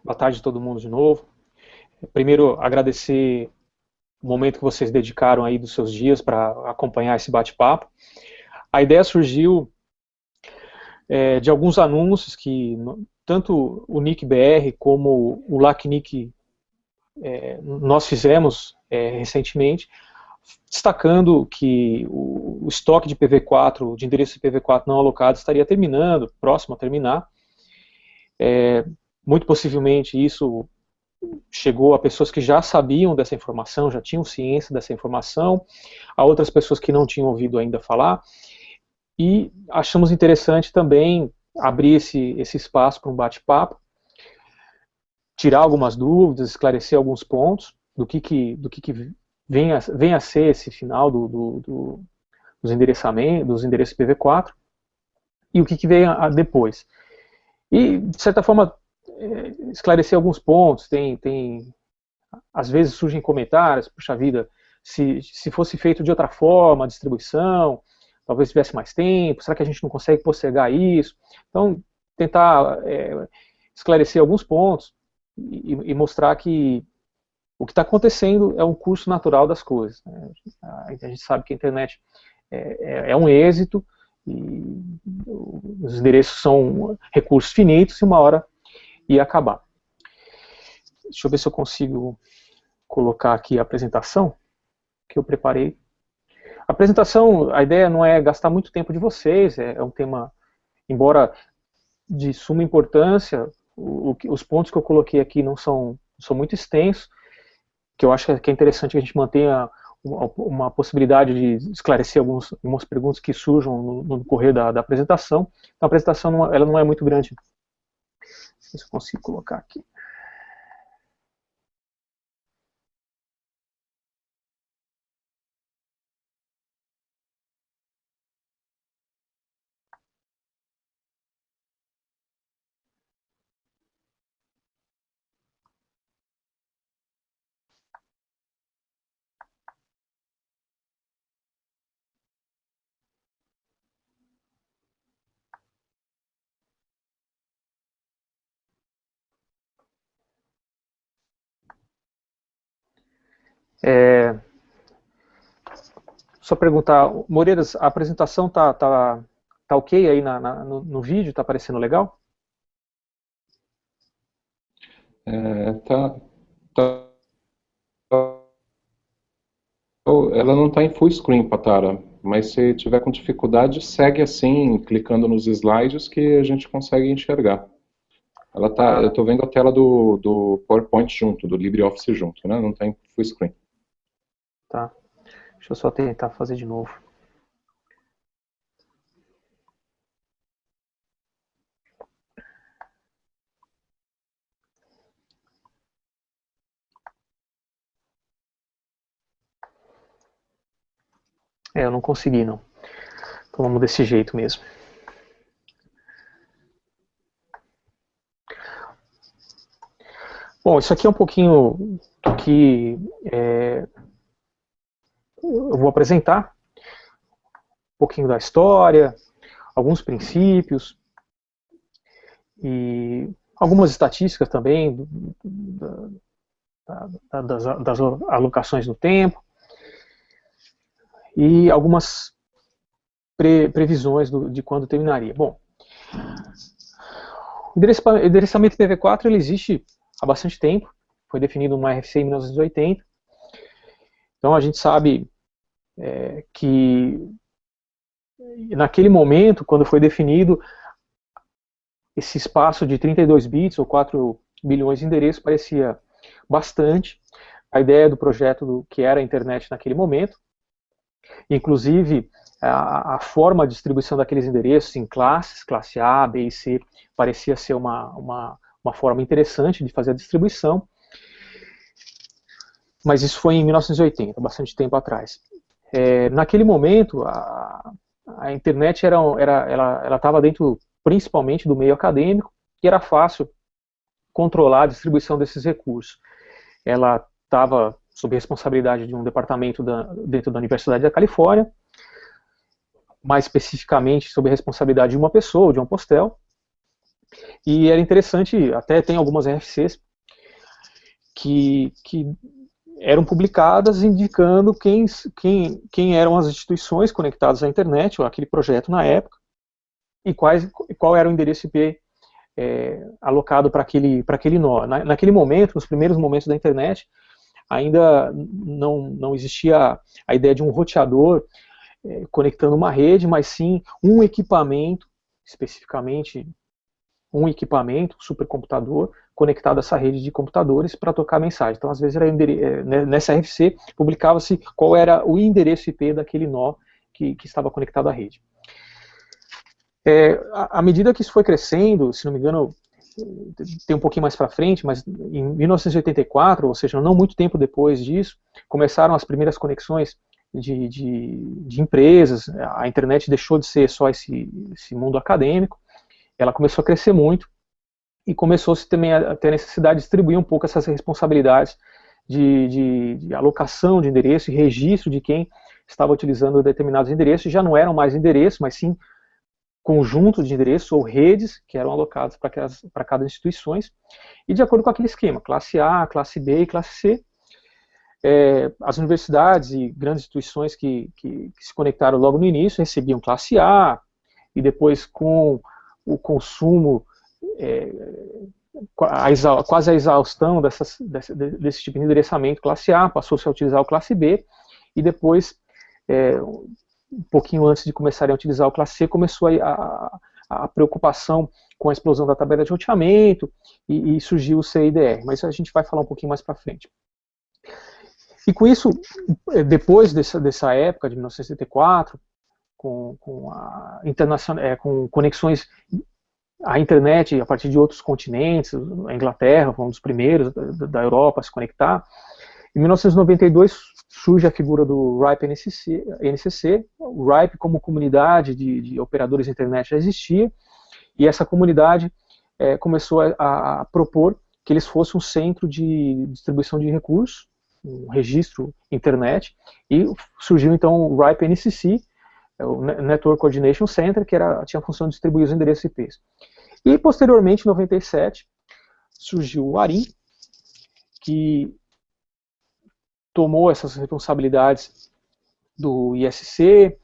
Boa tarde a todo mundo de novo. Primeiro, agradecer o momento que vocês dedicaram aí dos seus dias para acompanhar esse bate-papo. A ideia surgiu de alguns anúncios que tanto o NIC-BR como o LACNIC nós fizemos recentemente, destacando que o estoque de PV4, de endereço de PV4 não alocado estaria terminando, próximo a terminar. Muito possivelmente isso chegou a pessoas que já sabiam dessa informação, já tinham ciência dessa informação, a outras pessoas que não tinham ouvido ainda falar, e achamos interessante também abrir esse espaço para um bate-papo, tirar algumas dúvidas, esclarecer alguns pontos do que vem a ser esse final dos endereçamentos, dos endereços IPv4, e o que vem depois. E, de certa forma, esclarecer alguns pontos, às vezes surgem comentários, puxa vida, se fosse feito de outra forma a distribuição, talvez tivesse mais tempo, será que a gente não consegue postergar isso? Então, tentar esclarecer alguns pontos e mostrar que o que está acontecendo é um curso natural das coisas, né? A gente sabe que a internet é um êxito, e os endereços são recursos finitos e uma hora ia acabar. Deixa eu ver se eu consigo colocar aqui a apresentação que eu preparei. A apresentação, a ideia não é gastar muito tempo de vocês, é um tema, embora de suma importância, os pontos que eu coloquei aqui não são muito extensos, que eu acho que é interessante que a gente mantenha uma possibilidade de esclarecer algumas perguntas que surjam no decorrer da apresentação. Então, a apresentação ela não é muito grande. Não sei se eu consigo colocar aqui. Só perguntar, Moreiras, a apresentação tá ok aí no vídeo? Tá aparecendo legal? Ela não está em full screen, Patara, mas se tiver com dificuldade, segue assim, clicando nos slides que a gente consegue enxergar. Eu estou vendo a tela do PowerPoint junto, do LibreOffice junto, né? Não está em full screen. Tá. Deixa eu só tentar fazer de novo. Eu não consegui, não. Então vamos desse jeito mesmo. Bom, isso aqui é um pouquinho do que eu vou apresentar. Um pouquinho da história, alguns princípios e algumas estatísticas também das alocações no tempo e algumas previsões de quando terminaria. Bom, o endereçamento IPv4 ele existe há bastante tempo, foi definido no RFC em 1980, então a gente sabe que naquele momento, quando foi definido, esse espaço de 32 bits ou 4 bilhões de endereços parecia bastante a ideia do projeto que era a internet naquele momento. Inclusive, a forma de distribuição daqueles endereços em classes, classe A, B e C, parecia ser uma forma interessante de fazer a distribuição. Mas isso foi em 1980, bastante tempo atrás. Naquele momento, a internet ela estava dentro principalmente do meio acadêmico e era fácil controlar a distribuição desses recursos. Ela estava sob responsabilidade de um departamento dentro da Universidade da Califórnia, mais especificamente sob responsabilidade de uma pessoa, de um postel, E era interessante, até tem algumas RFCs que eram publicadas indicando quem eram as instituições conectadas à internet, ou aquele projeto na época, e qual era o endereço IP alocado para aquele nó. Naquele momento, nos primeiros momentos da internet, ainda não existia a ideia de um roteador conectando uma rede, mas sim um equipamento, especificamente um equipamento, um supercomputador, conectado a essa rede de computadores para tocar mensagem. Então, às vezes, nessa RFC, publicava-se qual era o endereço IP daquele nó que estava conectado à rede. À medida que isso foi crescendo, se não me engano, tem um pouquinho mais para frente, mas em 1984, ou seja, não muito tempo depois disso, começaram as primeiras conexões de empresas. A internet deixou de ser só esse mundo acadêmico, ela começou a crescer muito, e começou-se também a ter a necessidade de distribuir um pouco essas responsabilidades de alocação de endereço e registro de quem estava utilizando determinados endereços. Já não eram mais endereços, mas sim conjunto de endereços ou redes que eram alocados para cada instituição, e de acordo com aquele esquema, classe A, classe B e classe C, as universidades e grandes instituições que se conectaram logo no início recebiam classe A, e depois com o consumo, quase a exaustão desse tipo de endereçamento classe A, passou-se a utilizar o classe B, e depois, um pouquinho antes de começarem a utilizar o classe C, começou a preocupação com a explosão da tabela de roteamento, e surgiu o CIDR, mas a gente vai falar um pouquinho mais para frente. E com isso, depois dessa época de 1974, com conexões à internet a partir de outros continentes, a Inglaterra foi um dos primeiros da Europa a se conectar. Em 1992 surge a figura do RIPE-NCC. O RIPE, como comunidade de operadores de internet, já existia, e essa comunidade começou a propor que eles fossem um centro de distribuição de recursos, um registro internet, e surgiu então o RIPE-NCC, o Network Coordination Center, que tinha a função de distribuir os endereços IPs. E posteriormente, em 97, surgiu o ARIN, que tomou essas responsabilidades do ISC,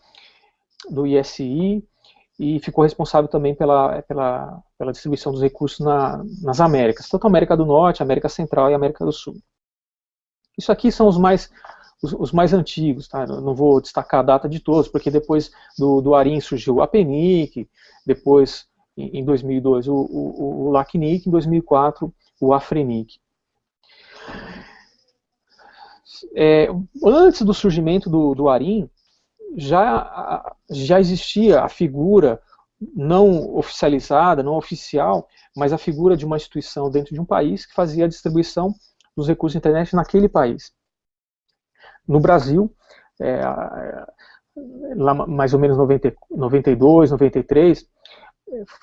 do ISI, e ficou responsável também pela distribuição dos recursos nas Américas, tanto a América do Norte, a América Central e a América do Sul. Isso aqui são os mais antigos, tá? Eu não vou destacar a data de todos, porque depois do ARIN surgiu o APNIC, depois, em 2002, o LACNIC, em 2004, o AFRENIC. Antes do surgimento do ARIN, já existia a figura não oficializada, não oficial, mas a figura de uma instituição dentro de um país que fazia a distribuição dos recursos de internet naquele país. No Brasil, lá mais ou menos 92, 93,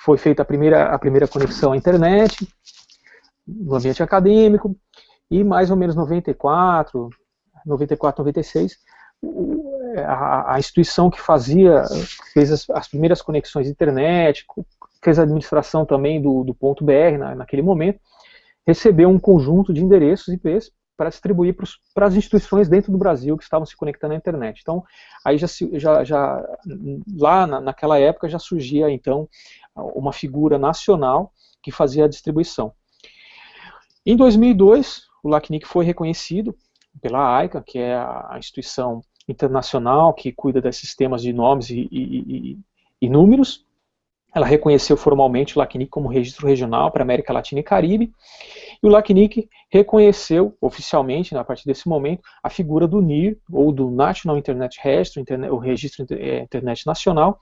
foi feita a primeira conexão à internet, no ambiente acadêmico, e mais ou menos 94, 96, a instituição que fez as primeiras conexões de internet, fez a administração também do ponto .br naquele momento, recebeu um conjunto de endereços IPs para distribuir para as instituições dentro do Brasil que estavam se conectando à internet. Então, aí lá naquela época já surgia então uma figura nacional que fazia a distribuição. Em 2002, o LACNIC foi reconhecido pela AICA, que é a instituição internacional que cuida desses sistemas de nomes e números. Ela reconheceu formalmente o LACNIC como registro regional para a América Latina e Caribe, e o LACNIC reconheceu oficialmente, a partir desse momento, a figura do NIR, ou do National Internet Registry, o Registro Internet Nacional,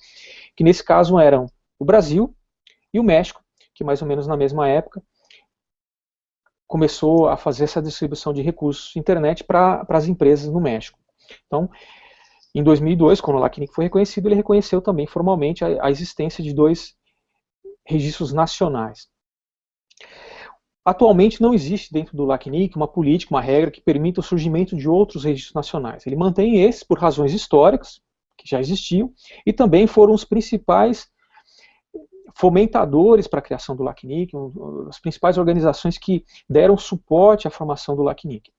que nesse caso eram o Brasil e o México, que mais ou menos na mesma época começou a fazer essa distribuição de recursos de internet para as empresas no México. Então, em 2002, quando o LACNIC foi reconhecido, ele reconheceu também formalmente a existência de 2 registros nacionais. Atualmente não existe dentro do LACNIC uma política, uma regra que permita o surgimento de outros registros nacionais. Ele mantém esses por razões históricas, que já existiam, e também foram fomentadores para a criação do LACNIC, as principais organizações que deram suporte à formação do LACNIC.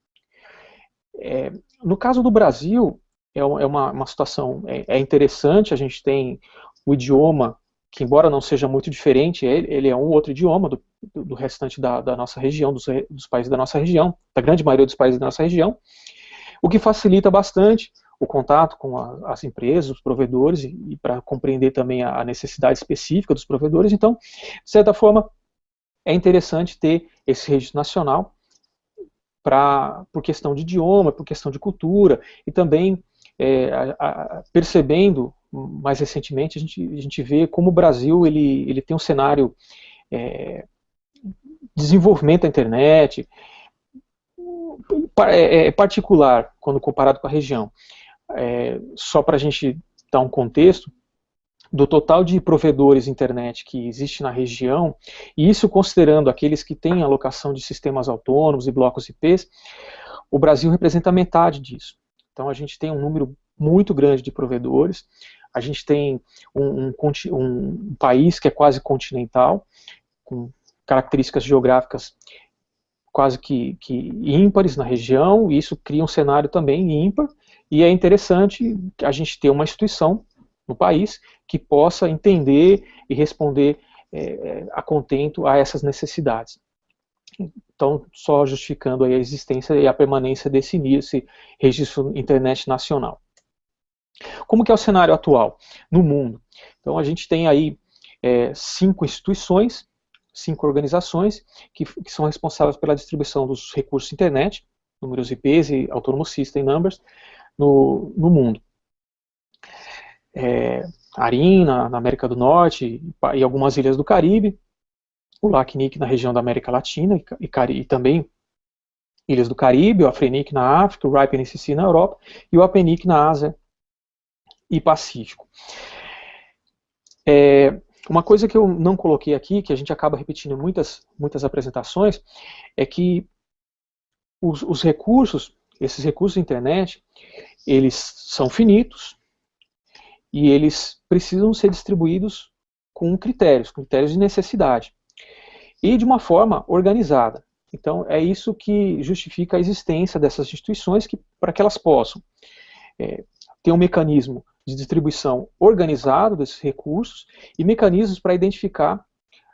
No caso do Brasil, é uma situação interessante. A gente tem o idioma, que embora não seja muito diferente, ele é um outro idioma do restante da nossa região, dos países da nossa região, da grande maioria dos países da nossa região, o que facilita bastante o contato com as empresas, os provedores, e para compreender também a necessidade específica dos provedores. Então, de certa forma, é interessante ter esse registro nacional por questão de idioma, por questão de cultura, e também percebendo, mais recentemente, a gente vê como o Brasil ele tem um cenário desenvolvimento da internet particular, quando comparado com a região. Só para a gente dar um contexto, do total de provedores de internet que existe na região, e isso considerando aqueles que têm alocação de sistemas autônomos e blocos IPs, o Brasil representa metade disso. Então a gente tem um número muito grande de provedores, a gente tem um país que é quase continental, com características geográficas quase que ímpares na região, e isso cria um cenário também ímpar, e é interessante a gente ter uma instituição no país que possa entender e responder a contento a essas necessidades. Então, só justificando aí a existência e a permanência desse registro internet nacional. Como que é o cenário atual no mundo? Então, a gente tem aí 5 instituições, 5 organizações que são responsáveis pela distribuição dos recursos internet, números IPs e Autonomous System Numbers, no mundo. ARIN na América do Norte e algumas ilhas do Caribe, o LACNIC na região da América Latina e também ilhas do Caribe, o AFRENIC na África, o RIPE-NCC na Europa e o APNIC na Ásia e Pacífico. Uma coisa que eu não coloquei aqui, que a gente acaba repetindo em muitas apresentações, é que esses recursos de internet, eles são finitos e eles precisam ser distribuídos com critérios de necessidade e de uma forma organizada. Então é isso que justifica a existência dessas instituições, para que elas possam ter um mecanismo de distribuição organizado desses recursos e mecanismos para identificar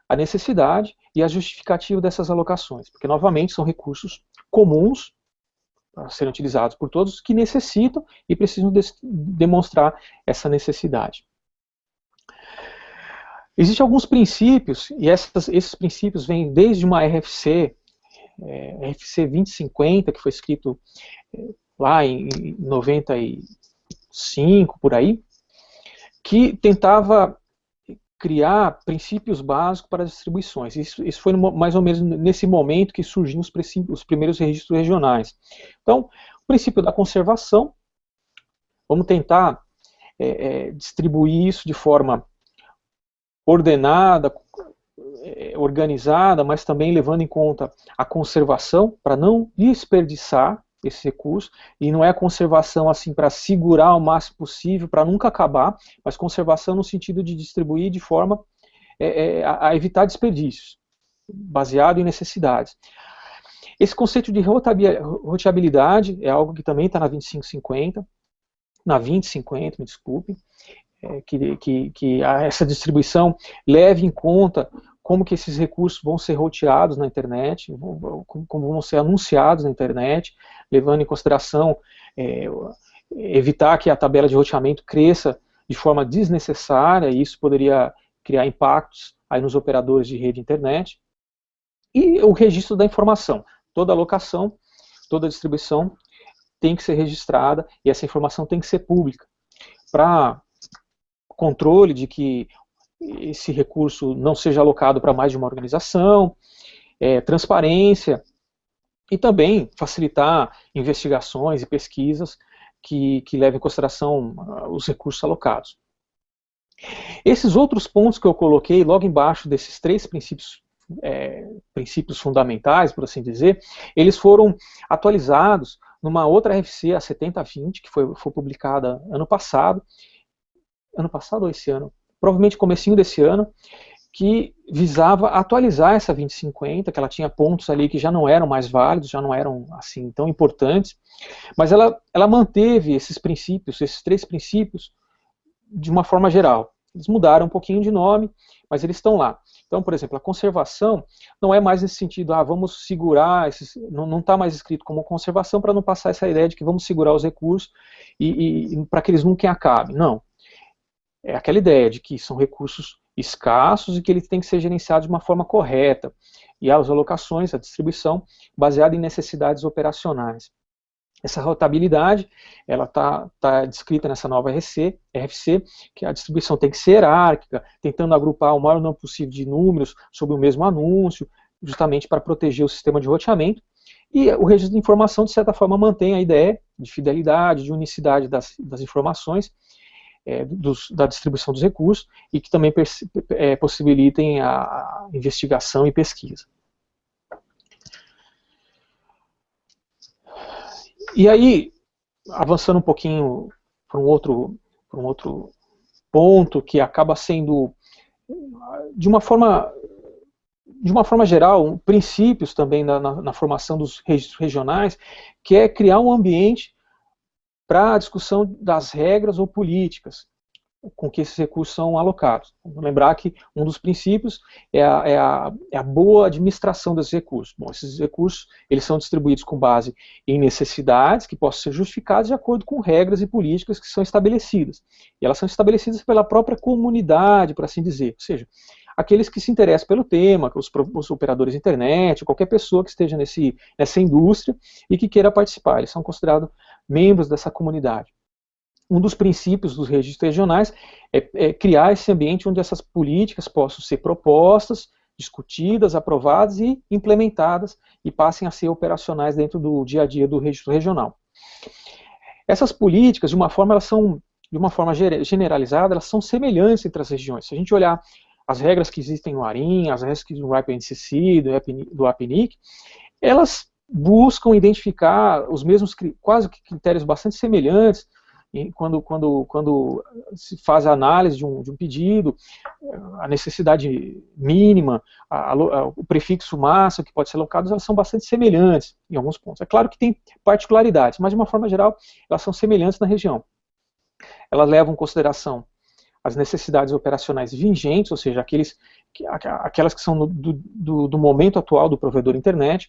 a necessidade e a justificativa dessas alocações, porque novamente são recursos comuns para serem utilizados por todos que necessitam e precisam demonstrar essa necessidade. Existem alguns princípios, e esses princípios vêm desde uma RFC 2050, que foi escrito lá em 95, por aí, que tentava criar princípios básicos para as distribuições. Isso foi mais ou menos nesse momento que surgiram os primeiros registros regionais. Então, o princípio da conservação, vamos tentar distribuir isso de forma ordenada, organizada, mas também levando em conta a conservação, para não desperdiçar esse recurso, e não é conservação assim para segurar o máximo possível, para nunca acabar, mas conservação no sentido de distribuir de forma a evitar desperdícios, baseado em necessidades. Esse conceito de roteabilidade é algo que também está na 2550, na 2050, me desculpe, que essa distribuição leve em conta como que esses recursos vão ser roteados na internet, como vão ser anunciados na internet, levando em consideração evitar que a tabela de roteamento cresça de forma desnecessária, e isso poderia criar impactos aí nos operadores de rede internet. E o registro da informação. Toda alocação, toda distribuição tem que ser registrada, e essa informação tem que ser pública, para controle de que esse recurso não seja alocado para mais de uma organização, transparência, e também facilitar investigações e pesquisas que levem em consideração os recursos alocados. Esses outros pontos que eu coloquei logo embaixo desses 3 princípios fundamentais, por assim dizer, eles foram atualizados numa outra RFC, a 7020, que foi publicada ano passado ou esse ano? Provavelmente comecinho desse ano, que visava atualizar essa 2050, que ela tinha pontos ali que já não eram mais válidos, já não eram assim tão importantes, mas ela manteve esses princípios, esses 3 princípios, de uma forma geral. Eles mudaram um pouquinho de nome, mas eles estão lá. Então, por exemplo, a conservação não é mais nesse sentido, vamos segurar, não está mais escrito como conservação para não passar essa ideia de que vamos segurar os recursos e para que eles nunca acabem. Não. É aquela ideia de que são recursos escassos e que eles têm que ser gerenciados de uma forma correta. E as alocações, a distribuição, baseada em necessidades operacionais. Essa rotabilidade, ela tá descrita nessa nova RFC, que a distribuição tem que ser hierárquica, tentando agrupar o maior número possível de números sobre o mesmo anúncio, justamente para proteger o sistema de roteamento. E o registro de informação, de certa forma, mantém a ideia de fidelidade, de unicidade das informações, da distribuição dos recursos, e que também possibilitem a investigação e pesquisa. E aí, avançando um pouquinho para um outro ponto, que acaba sendo, de uma forma geral, princípios também na formação dos registros regionais, que é criar um ambiente para a discussão das regras ou políticas com que esses recursos são alocados. Vamos lembrar que um dos princípios é a boa administração desses recursos. Bom, esses recursos eles são distribuídos com base em necessidades que possam ser justificadas de acordo com regras e políticas que são estabelecidas. E elas são estabelecidas pela própria comunidade, por assim dizer. Ou seja, aqueles que se interessam pelo tema, os operadores de internet, qualquer pessoa que esteja nessa indústria e que queira participar. Eles são considerados membros dessa comunidade. Um dos princípios dos registros regionais é criar esse ambiente onde essas políticas possam ser propostas, discutidas, aprovadas e implementadas e passem a ser operacionais dentro do dia a dia do registro regional. Essas políticas, de uma forma generalizada, elas são semelhantes entre as regiões. Se a gente olhar as regras que existem no ARIN, as regras que existem no RIPE-NCC, do APNIC, elas buscam identificar os mesmos, quase que critérios bastante semelhantes, quando se faz a análise de um pedido, a necessidade mínima, o prefixo máximo que pode ser alocado, elas são bastante semelhantes em alguns pontos. É claro que tem particularidades, mas de uma forma geral, elas são semelhantes na região. Elas levam em consideração as necessidades operacionais vigentes, ou seja, aquelas que são do momento atual do provedor internet.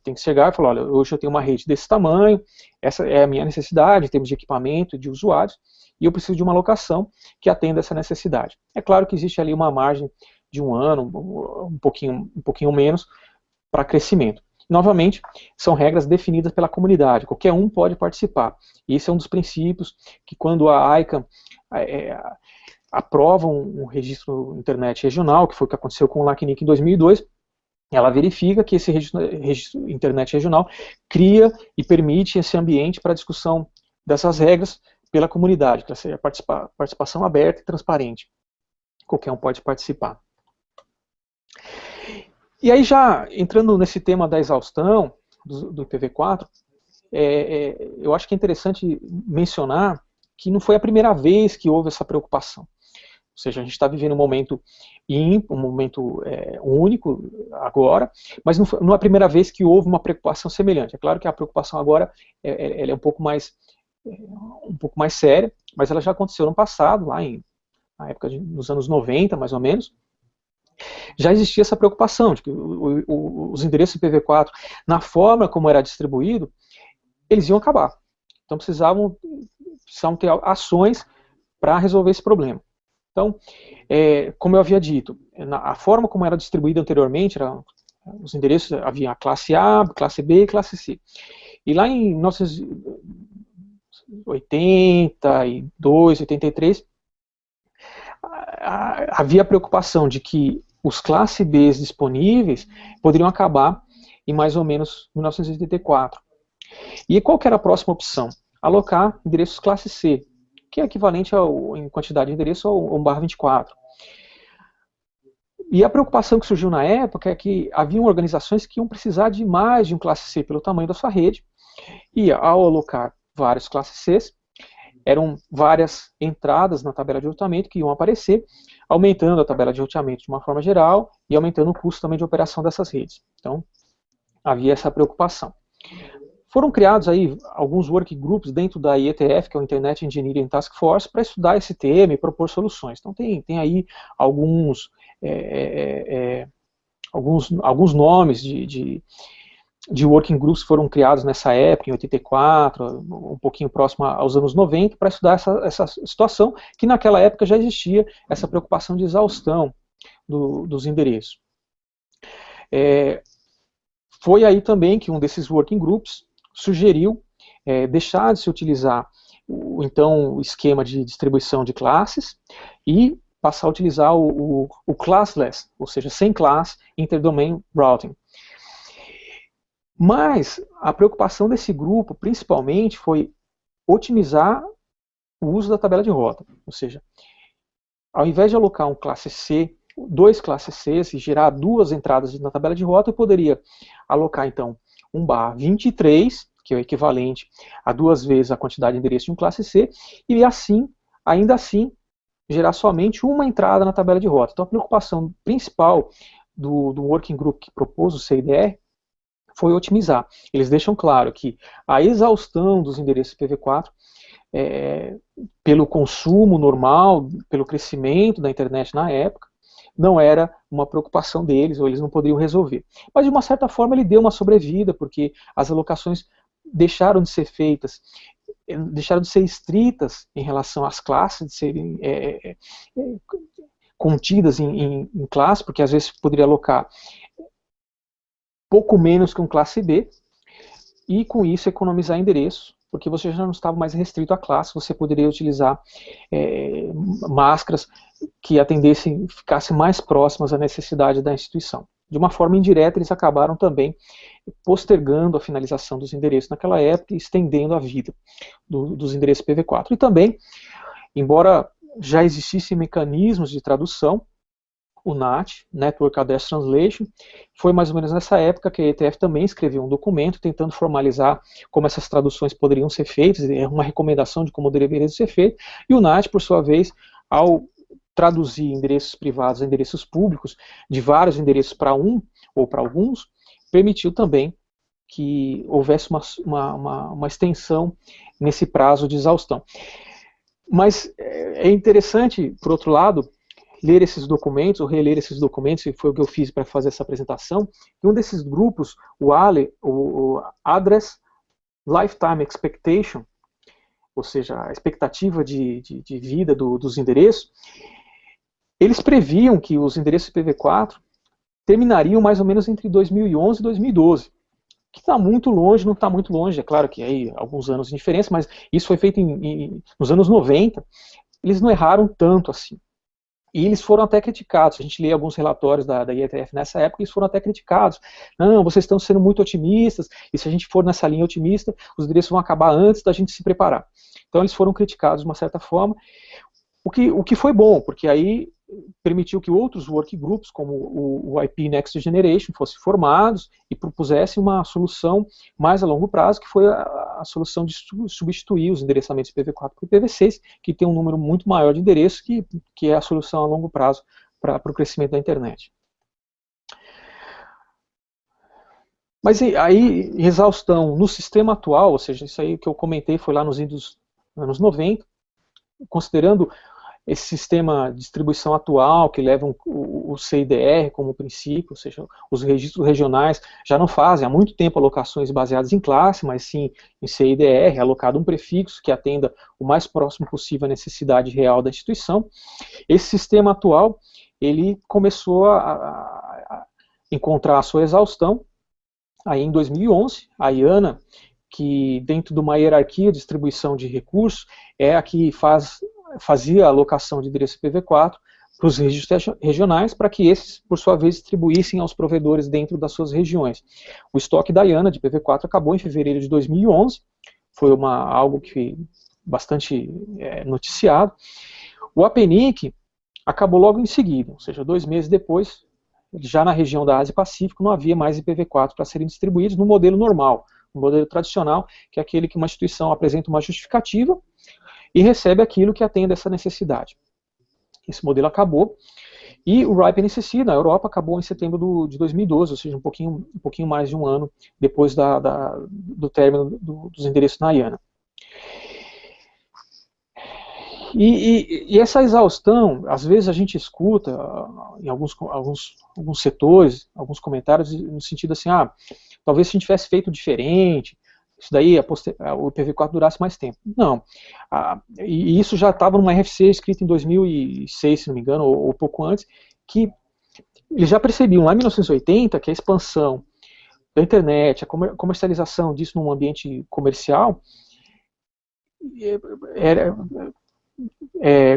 Tem que chegar e falar, olha, hoje eu tenho uma rede desse tamanho, essa é a minha necessidade em termos de equipamento e de usuários, e eu preciso de uma alocação que atenda essa necessidade. É claro que existe ali uma margem de um ano, um pouquinho menos, para crescimento. Novamente, são regras definidas pela comunidade, qualquer um pode participar. E esse é um dos princípios que quando a ICANN aprova um registro internet regional, que foi o que aconteceu com o LACNIC em 2002, ela verifica que esse registro internet regional cria e permite esse ambiente para a discussão dessas regras pela comunidade, que seja participação aberta e transparente. Qualquer um pode participar. E aí já entrando nesse tema da exaustão do IPv4, eu acho que é interessante mencionar que não foi a primeira vez que houve essa preocupação. Ou seja, a gente está vivendo um momento único agora, mas não é a primeira vez que houve uma preocupação semelhante. É claro que a preocupação agora ela é um pouco mais séria, mas ela já aconteceu no passado, na época nos anos 90, mais ou menos. Já existia essa preocupação de que os endereços IPv4, na forma como era distribuído, eles iam acabar. Então precisavam ter ações para resolver esse problema. Então, como eu havia dito, a forma como era distribuída anteriormente, os endereços havia a classe A, classe B e classe C. E lá em 1982, 83, havia a preocupação de que os classe B disponíveis poderiam acabar em mais ou menos 1984. E qual que era a próxima opção? Alocar endereços classe C, que é equivalente em quantidade de endereço ao 1/24. E a preocupação que surgiu na época é que haviam organizações que iam precisar de mais de um classe C pelo tamanho da sua rede, e ao alocar vários classes C, eram várias entradas na tabela de roteamento que iam aparecer, aumentando a tabela de roteamento de uma forma geral e aumentando o custo também de operação dessas redes. Então, havia essa preocupação. Foram criados aí alguns working groups dentro da IETF, que é o Internet Engineering Task Force, para estudar esse tema e propor soluções. Então tem aí alguns nomes de working groups que foram criados nessa época, em 84, um pouquinho próximo aos anos 90, para estudar essa situação, que naquela época já existia essa preocupação de exaustão dos endereços. Foi aí também que um desses working groups sugeriu deixar de se utilizar o esquema de distribuição de classes e passar a utilizar o classless, ou seja, sem classe, interdomain routing. Mas a preocupação desse grupo, principalmente, foi otimizar o uso da tabela de rota. Ou seja, ao invés de alocar um classe C, dois classes C e gerar duas entradas na tabela de rota, eu poderia alocar, então, 1/23, que é o equivalente a 2 vezes a quantidade de endereço de um classe C, e assim, ainda assim, gerar somente uma entrada na tabela de rota. Então a preocupação principal do working group que propôs o CIDR foi otimizar. Eles deixam claro que a exaustão dos endereços IPv4, pelo consumo normal, pelo crescimento da internet na época, não era uma preocupação deles, ou eles não poderiam resolver. Mas, de uma certa forma, ele deu uma sobrevida, porque as alocações deixaram de ser feitas, deixaram de ser estritas em relação às classes, de serem contidas em classe, porque às vezes poderia alocar pouco menos que um classe B, e com isso economizar endereços, porque você já não estava mais restrito à classe, você poderia utilizar máscaras que atendessem, ficassem mais próximas à necessidade da instituição. De uma forma indireta, eles acabaram também postergando a finalização dos endereços naquela época e estendendo a vida dos endereços IPv4. E também, embora já existissem mecanismos de tradução, o NAT, Network Address Translation, foi mais ou menos nessa época que a IETF também escreveu um documento tentando formalizar como essas traduções poderiam ser feitas, uma recomendação de como deveria ser feito, e o NAT, por sua vez, ao traduzir endereços privados a endereços públicos, de vários endereços para um ou para alguns, permitiu também que houvesse uma extensão nesse prazo de exaustão. Mas é interessante, por outro lado, ler esses documentos, ou reler esses documentos, e foi o que eu fiz para fazer essa apresentação, e um desses grupos, o ALE, o Address Lifetime Expectation, ou seja, a expectativa de vida dos endereços, eles previam que os endereços IPv4 terminariam mais ou menos entre 2011 e 2012, que está muito longe, não está muito longe, é claro que aí alguns anos de diferença, mas isso foi feito nos anos 90, eles não erraram tanto assim. E eles foram até criticados, a gente lê alguns relatórios da IETF nessa época, eles foram até criticados. Não, vocês estão sendo muito otimistas, e se a gente for nessa linha otimista, os endereços vão acabar antes da gente se preparar. Então eles foram criticados de uma certa forma, o que foi bom, porque aí permitiu que outros work groups, como o IP Next Generation, fossem formados e propusessem uma solução mais a longo prazo, que foi a solução de substituir os endereçamentos IPv4 por IPv6, que tem um número muito maior de endereços, que é a solução a longo prazo para o crescimento da internet. Mas aí, exaustão no sistema atual, ou seja, isso aí que eu comentei foi lá nos anos 90, considerando esse sistema de distribuição atual, que leva o CIDR como princípio, ou seja, os registros regionais já não fazem há muito tempo alocações baseadas em classe, mas sim em CIDR, alocado um prefixo que atenda o mais próximo possível à necessidade real da instituição. Esse sistema atual, ele começou a encontrar a sua exaustão aí em 2011, a IANA, que dentro de uma hierarquia de distribuição de recursos, é a que fazia a alocação de endereço IPv4 para os registros regionais, para que esses, por sua vez, distribuíssem aos provedores dentro das suas regiões. O estoque da IANA de IPv4 acabou em fevereiro de 2011, foi algo que bastante noticiado. O APNIC acabou logo em seguida, ou seja, 2 meses depois, já na região da Ásia e Pacífico, não havia mais IPv4 para serem distribuídos no modelo normal, no modelo tradicional, que é aquele que uma instituição apresenta uma justificativa e recebe aquilo que atende a essa necessidade. Esse modelo acabou. E o RIPE-NCC na Europa acabou em setembro de 2012, ou seja, um pouquinho mais de um ano depois do término dos endereços na IANA. E essa exaustão, às vezes a gente escuta em alguns setores, alguns comentários, no sentido assim, talvez se a gente tivesse feito diferente, isso daí o IPv4 durasse mais tempo. Não. E isso já estava numa RFC escrita em 2006, se não me engano, ou pouco antes, que eles já percebiam lá em 1980 que a expansão da internet, a comercialização disso num ambiente comercial,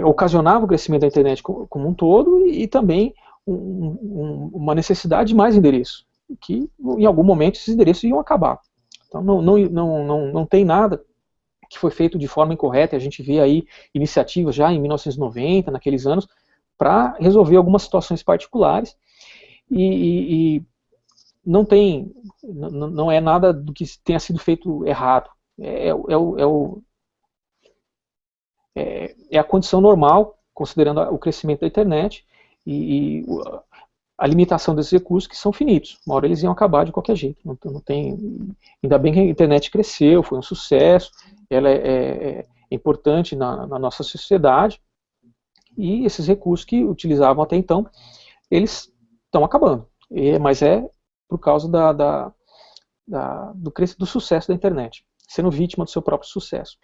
ocasionava o crescimento da internet como um todo e também uma necessidade de mais endereços, que em algum momento esses endereços iam acabar. Então não tem nada que foi feito de forma incorreta, a gente vê aí iniciativas já em 1990, naqueles anos, para resolver algumas situações particulares, e não é nada do que tenha sido feito errado, é a condição normal, considerando o crescimento da internet e a limitação desses recursos, que são finitos. Uma hora eles iam acabar de qualquer jeito. Não tem, ainda bem que a internet cresceu, foi um sucesso, ela é importante na nossa sociedade, e esses recursos que utilizavam até então, eles estão acabando. Mas é por causa do sucesso da internet, sendo vítima do seu próprio sucesso.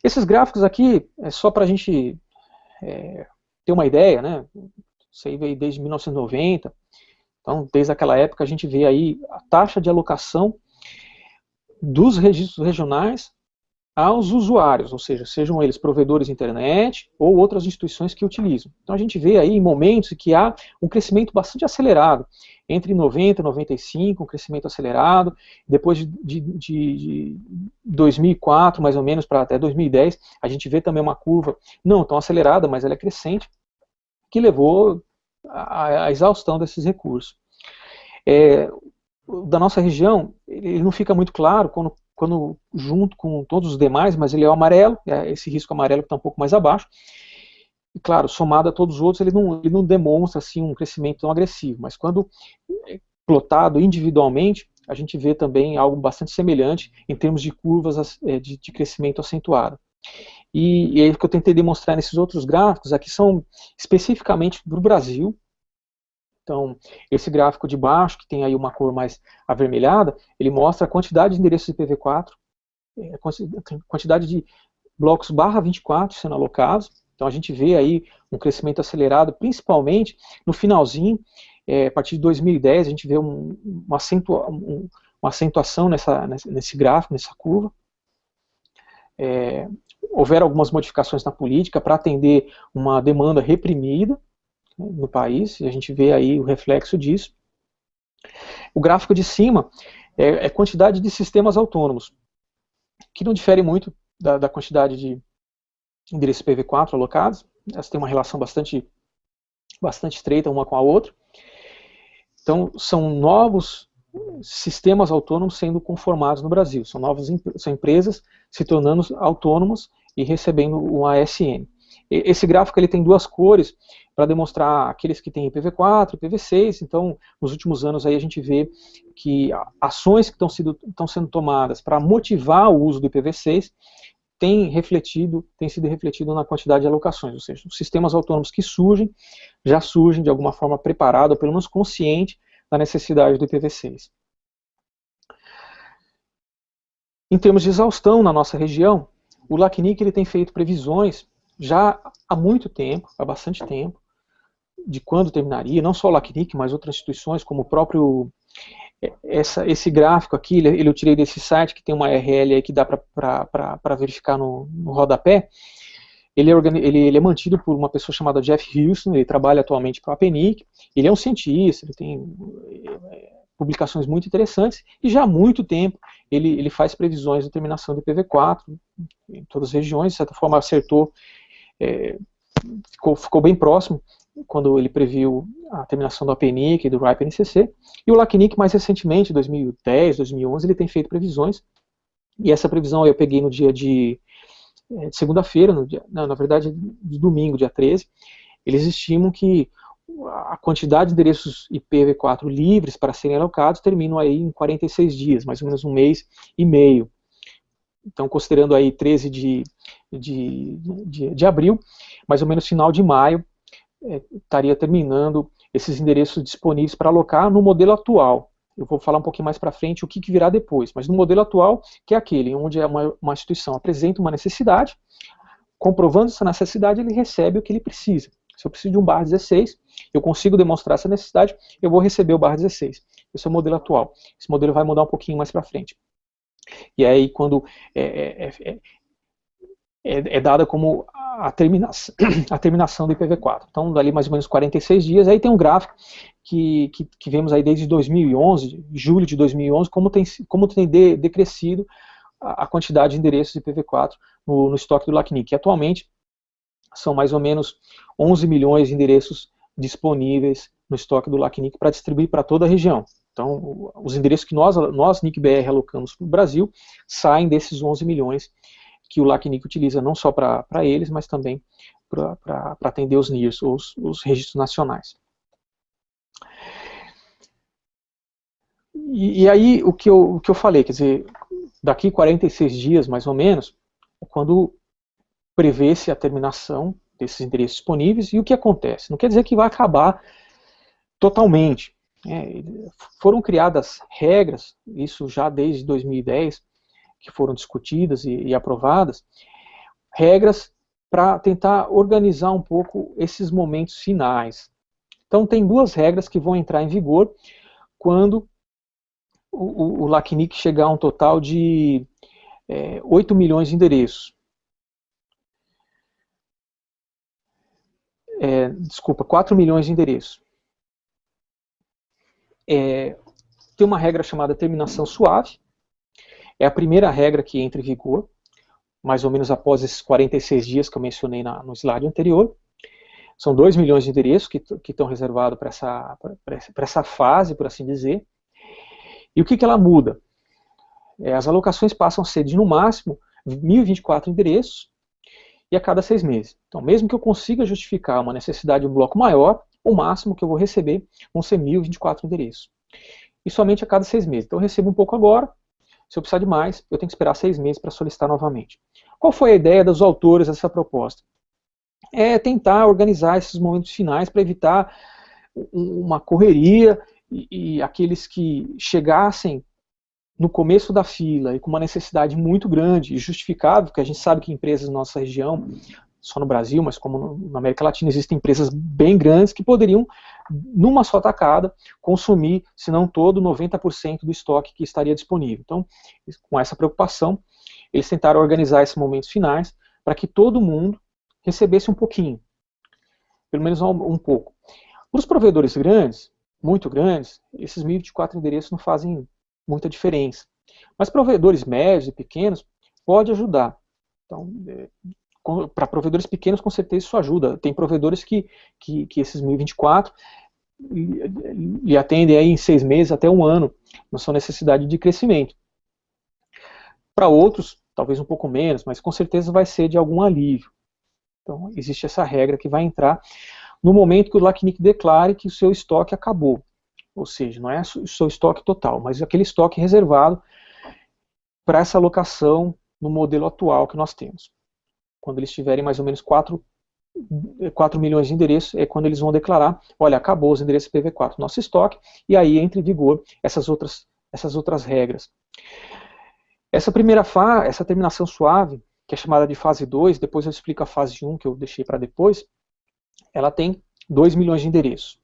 Esses gráficos aqui é só para a gente ter uma ideia, né? Isso aí veio desde 1990, então desde aquela época a gente vê aí a taxa de alocação dos registros regionais aos usuários, ou seja, sejam eles provedores de internet ou outras instituições que utilizam. Então a gente vê aí em momentos em que há um crescimento bastante acelerado, entre 90 e 95, um crescimento acelerado, depois de 2004, mais ou menos, para até 2010, a gente vê também uma curva não tão acelerada, mas ela é crescente, que levou à exaustão desses recursos. Da nossa região, ele não fica muito claro quando junto com todos os demais, mas ele é o amarelo, esse risco amarelo que está um pouco mais abaixo, e claro, somado a todos os outros, ele não demonstra assim, um crescimento tão agressivo, mas quando plotado individualmente, a gente vê também algo bastante semelhante em termos de curvas de crescimento acentuado. E é o que eu tentei demonstrar nesses outros gráficos, aqui são especificamente para o Brasil. Então, esse gráfico de baixo, que tem aí uma cor mais avermelhada, ele mostra a quantidade de endereços IPv4, a quantidade de blocos /24 sendo alocados. Então a gente vê aí um crescimento acelerado, principalmente no finalzinho, a partir de 2010, a gente vê uma acentuação nesse gráfico, nessa curva. Houveram algumas modificações na política para atender uma demanda reprimida no país, e a gente vê aí o reflexo disso. O gráfico de cima é a quantidade de sistemas autônomos, que não difere muito da quantidade de endereços IPv4 alocados. Elas têm uma relação bastante estreita uma com a outra. Então, são novos sistemas autônomos sendo conformados no Brasil. São empresas se tornando autônomas e recebendo um ASN. Esse gráfico ele tem duas cores para demonstrar aqueles que têm IPv4, IPv6. Então, nos últimos anos aí a gente vê que ações que estão sendo tomadas para motivar o uso do IPv6 tem sido refletido na quantidade de alocações, ou seja, os sistemas autônomos que surgem, já surgem de alguma forma preparado, ou pelo menos consciente da necessidade do IPv6. Em termos de exaustão na nossa região, o LACNIC ele tem feito previsões já há muito tempo, há bastante tempo, de quando terminaria, não só o LACNIC, mas outras instituições, como o próprio... Esse gráfico aqui, eu tirei desse site, que tem uma URL aí que dá para verificar no rodapé. Ele é mantido por uma pessoa chamada Jeff Houston, ele trabalha atualmente para a PNIC, ele é um cientista, ele tem publicações muito interessantes, e já há muito tempo ele faz previsões de terminação do IPv4 em todas as regiões, de certa forma acertou, ficou bem próximo, quando ele previu a terminação do APNIC e do RIPE-NCC, e o LACNIC mais recentemente, 2010, 2011, ele tem feito previsões, e essa previsão eu peguei no dia de de segunda-feira, na verdade de domingo, dia 13, eles estimam que a quantidade de endereços IPv4 livres para serem alocados terminam aí em 46 dias, mais ou menos um mês e meio. Então, considerando aí 13 de abril, mais ou menos final de maio, estaria terminando esses endereços disponíveis para alocar no modelo atual. Eu vou falar um pouquinho mais para frente o que virá depois, mas no modelo atual, que é aquele onde uma instituição apresenta uma necessidade, comprovando essa necessidade, ele recebe o que ele precisa. Se eu preciso de um /16, eu consigo demonstrar essa necessidade, eu vou receber o /16. Esse é o modelo atual. Esse modelo vai mudar um pouquinho mais para frente. E aí, quando é dada como a terminação do IPv4. Então, dali mais ou menos 46 dias, aí tem um gráfico que vemos aí desde 2011, julho de 2011, como tem decrescido a quantidade de endereços IPv4 no estoque do LACNIC. Atualmente, são mais ou menos 11 milhões de endereços disponíveis no estoque do LACNIC para distribuir para toda a região. Então, os endereços que nós NIC-BR, alocamos para o Brasil, saem desses 11 milhões que o LACNIC utiliza não só para eles, mas também para atender os NIRs, os registros nacionais. E aí, o que eu falei, quer dizer, daqui 46 dias, mais ou menos, é quando prevê-se a terminação desses endereços disponíveis. E o que acontece? Não quer dizer que vai acabar totalmente. Foram criadas regras, isso já desde 2010, que foram discutidas e aprovadas, regras para tentar organizar um pouco esses momentos finais. Então tem duas regras que vão entrar em vigor quando o LACNIC chegar a um total de 8 milhões de endereços. Desculpa, 4 milhões de endereços. Tem uma regra chamada terminação suave. É a primeira regra que entra em vigor, mais ou menos após esses 46 dias que eu mencionei no slide anterior. São 2 milhões de endereços que estão reservados para essa fase, por assim dizer. E o que ela muda? As alocações passam a ser de, no máximo, 1.024 endereços e a cada 6 meses. Então, mesmo que eu consiga justificar uma necessidade de um bloco maior, o máximo que eu vou receber vão ser 1.024 endereços. E somente a cada 6 meses. Então, eu recebo um pouco agora. Se eu precisar de mais, eu tenho que esperar 6 meses para solicitar novamente. Qual foi a ideia dos autores dessa proposta? É tentar organizar esses momentos finais para evitar uma correria e aqueles que chegassem no começo da fila e com uma necessidade muito grande e justificável, porque a gente sabe que empresas na nossa região, só no Brasil, mas como na América Latina, existem empresas bem grandes que poderiam, numa só tacada, consumir, se não todo, 90% do estoque que estaria disponível. Então, com essa preocupação, eles tentaram organizar esses momentos finais para que todo mundo recebesse um pouquinho, pelo menos um pouco. Para os provedores grandes, muito grandes, esses 1.024 endereços não fazem muita diferença. Mas provedores médios e pequenos pode ajudar. Então, para provedores pequenos, com certeza isso ajuda. Tem provedores que esses 1.024 e atendem aí em 6 meses até 1 ano na sua necessidade de crescimento. Para outros, talvez um pouco menos, mas com certeza vai ser de algum alívio. Então, existe essa regra que vai entrar no momento que o LACNIC declare que o seu estoque acabou. Ou seja, não é o seu estoque total, mas aquele estoque reservado para essa alocação no modelo atual que nós temos. Quando eles tiverem mais ou menos 4 milhões de endereços, é quando eles vão declarar, olha, acabou os endereços IPv4 no nosso estoque, e aí entra em vigor essas outras regras. Essa terminação suave, que é chamada de fase 2, depois eu explico a fase 1, que eu deixei para depois, ela tem 2 milhões de endereços.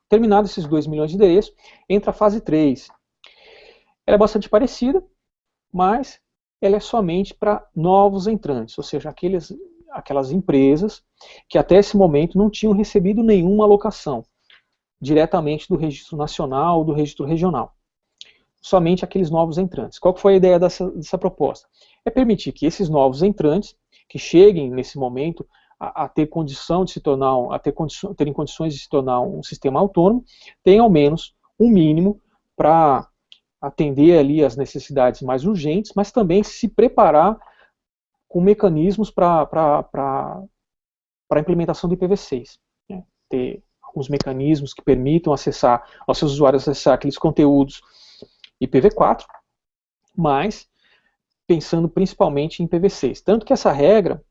Terminados esses 2 milhões de endereços, entra a fase 3. Ela é bastante parecida, mas ela é somente para novos entrantes, ou seja, aquelas empresas que até esse momento não tinham recebido nenhuma alocação diretamente do registro nacional ou do registro regional. Somente aqueles novos entrantes. Qual que foi a ideia dessa proposta? É permitir que esses novos entrantes, que cheguem nesse momento a ter condição de se tornar, terem condições de se tornar um sistema autônomo, tenham ao menos um mínimo para atender ali as necessidades mais urgentes, mas também se preparar com mecanismos para a implementação do IPv6. Né? Ter alguns mecanismos que permitam acessar, aos seus usuários acessar aqueles conteúdos IPv4, mas pensando principalmente em IPv6. Tanto que essa regra,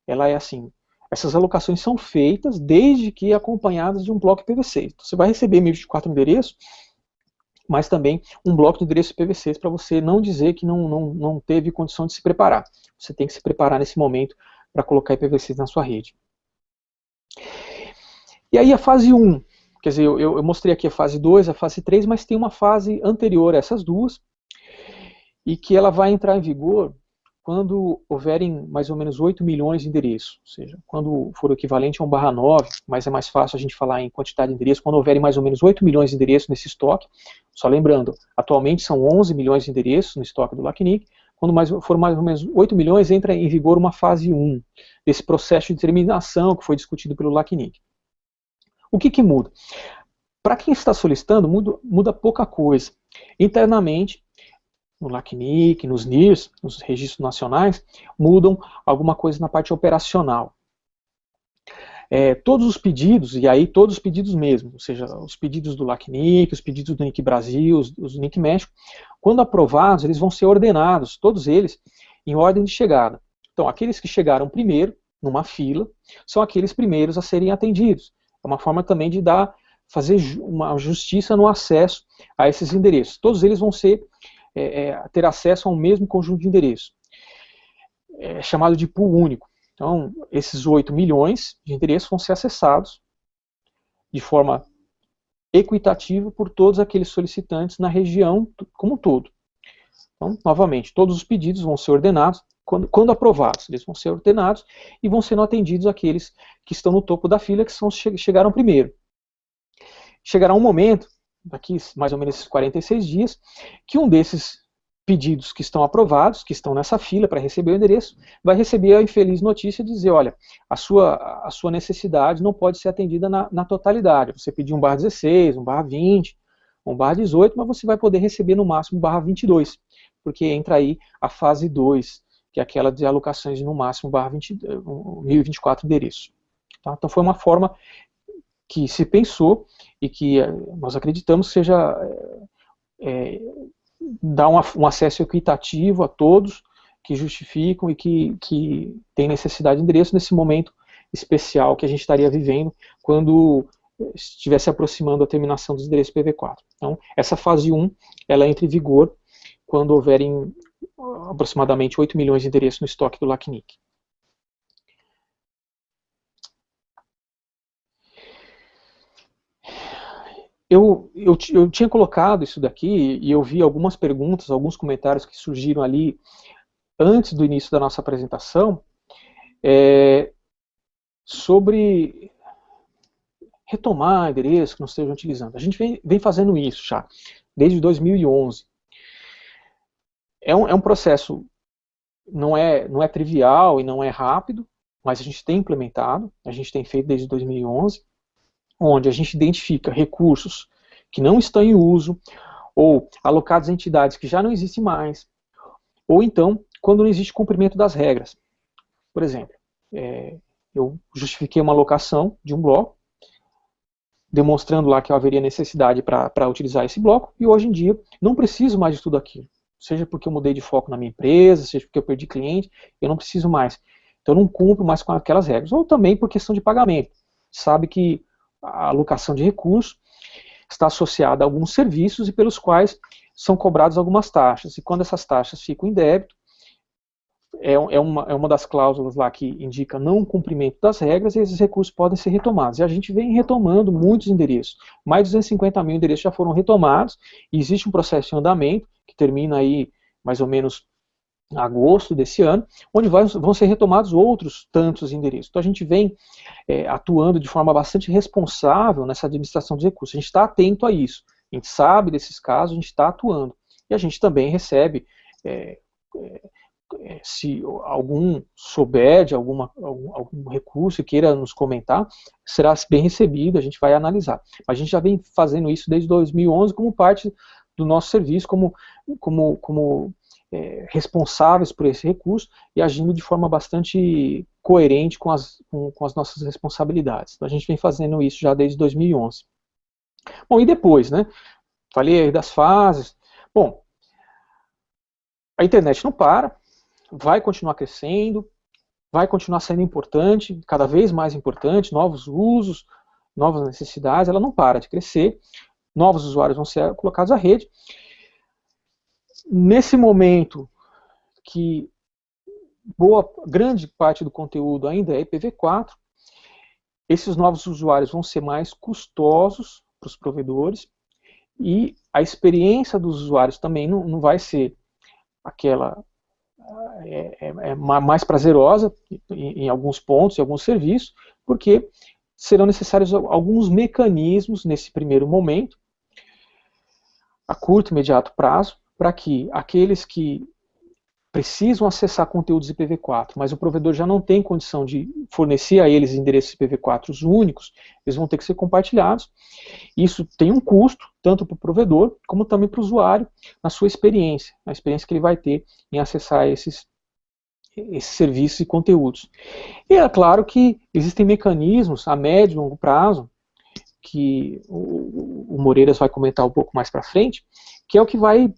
ela é assim, essas alocações são feitas desde que acompanhadas de um bloco IPv6. Então, você vai receber 1024 endereços, mas também um bloco de endereço IPv6 para você não dizer que não teve condição de se preparar. Você tem que se preparar nesse momento para colocar IPv6 na sua rede. E aí a fase 1, quer dizer, eu mostrei aqui a fase 2, a fase 3, mas tem uma fase anterior a essas duas, e que ela vai entrar em vigor quando houverem mais ou menos 8 milhões de endereços, ou seja, quando for o equivalente a 1/9, mas é mais fácil a gente falar em quantidade de endereços, quando houverem mais ou menos 8 milhões de endereços nesse estoque, só lembrando, atualmente são 11 milhões de endereços no estoque do LACNIC, quando for mais ou menos 8 milhões, entra em vigor uma fase 1, desse processo de determinação que foi discutido pelo LACNIC. O que muda? Para quem está solicitando, muda pouca coisa. Internamente, no LACNIC, nos NIRs, nos registros nacionais, mudam alguma coisa na parte operacional. Todos os pedidos, e aí todos os pedidos mesmo, ou seja, os pedidos do LACNIC, os pedidos do NIC Brasil, os do NIC México, quando aprovados, eles vão ser ordenados, todos eles, em ordem de chegada. Então, aqueles que chegaram primeiro, numa fila, são aqueles primeiros a serem atendidos. É uma forma também de fazer uma justiça no acesso a esses endereços. Todos eles vão ter acesso ao mesmo conjunto de endereços. É chamado de pool único. Então, esses 8 milhões de endereços vão ser acessados de forma equitativa por todos aqueles solicitantes na região como um todo. Então, novamente, todos os pedidos vão ser ordenados, quando aprovados, eles vão ser ordenados e vão sendo atendidos aqueles que estão no topo da fila, que chegaram primeiro. Chegará um momento, daqui mais ou menos esses 46 dias, que um desses pedidos que estão aprovados, que estão nessa fila para receber o endereço, vai receber a infeliz notícia de dizer, olha, a sua necessidade não pode ser atendida na totalidade. Você pediu 1/16, 1/20, 1/18, mas você vai poder receber no máximo 1/22, porque entra aí a fase 2, que é aquela de alocações de no máximo 1024 endereços. Tá? Então foi uma forma que se pensou e que nós acreditamos que seja dar um acesso equitativo a todos que justificam e que têm necessidade de endereço nesse momento especial que a gente estaria vivendo quando estivesse aproximando a terminação dos endereços IPv4. Então, essa fase 1, ela entra em vigor quando houverem aproximadamente 8 milhões de endereços no estoque do LACNIC. Eu tinha colocado isso daqui e eu vi algumas perguntas, alguns comentários que surgiram ali antes do início da nossa apresentação sobre retomar endereços que não estejam utilizando. A gente vem fazendo isso já, desde 2011. É um processo, não é trivial e não é rápido, mas a gente tem implementado, a gente tem feito desde 2011, onde a gente identifica recursos que não estão em uso, ou alocados a entidades que já não existem mais, ou então, quando não existe cumprimento das regras. Por exemplo, eu justifiquei uma alocação de um bloco, demonstrando lá que haveria necessidade para utilizar esse bloco, e hoje em dia não preciso mais de tudo aquilo. Seja porque eu mudei de foco na minha empresa, seja porque eu perdi cliente, eu não preciso mais. Então eu não cumpro mais com aquelas regras. Ou também por questão de pagamento. Sabe que a alocação de recursos está associada a alguns serviços e pelos quais são cobradas algumas taxas. E quando essas taxas ficam em débito, é uma das cláusulas lá que indica não cumprimento das regras, e esses recursos podem ser retomados. E a gente vem retomando muitos endereços. Mais de 250 mil endereços já foram retomados, e existe um processo em andamento, que termina aí mais ou menos em agosto desse ano, onde vão ser retomados outros tantos endereços. Então a gente vem atuando de forma bastante responsável nessa administração dos recursos. A gente está atento a isso. A gente sabe desses casos, a gente está atuando. E a gente também recebe, se algum souber de algum recurso e queira nos comentar, será bem recebido, a gente vai analisar. Mas a gente já vem fazendo isso desde 2011 como parte do nosso serviço, como responsáveis por esse recurso e agindo de forma bastante coerente com as nossas responsabilidades. Então, a gente vem fazendo isso já desde 2011. Bom, e depois, né? Falei aí das fases. Bom, a internet não para, vai continuar crescendo, vai continuar sendo importante, cada vez mais importante, novos usos, novas necessidades, ela não para de crescer, novos usuários vão ser colocados à rede. Nesse momento que grande parte do conteúdo ainda é IPv4, esses novos usuários vão ser mais custosos para os provedores e a experiência dos usuários também não vai ser aquela mais prazerosa em alguns pontos, em alguns serviços, porque serão necessários alguns mecanismos nesse primeiro momento, a curto e imediato prazo, para que aqueles que precisam acessar conteúdos IPv4, mas o provedor já não tem condição de fornecer a eles endereços IPv4 únicos, eles vão ter que ser compartilhados. Isso tem um custo, tanto para o provedor, como também para o usuário, na sua experiência, na experiência que ele vai ter em acessar esses serviços e conteúdos. E é claro que existem mecanismos a médio e longo prazo, que o Moreiras vai comentar um pouco mais para frente, que é o que vai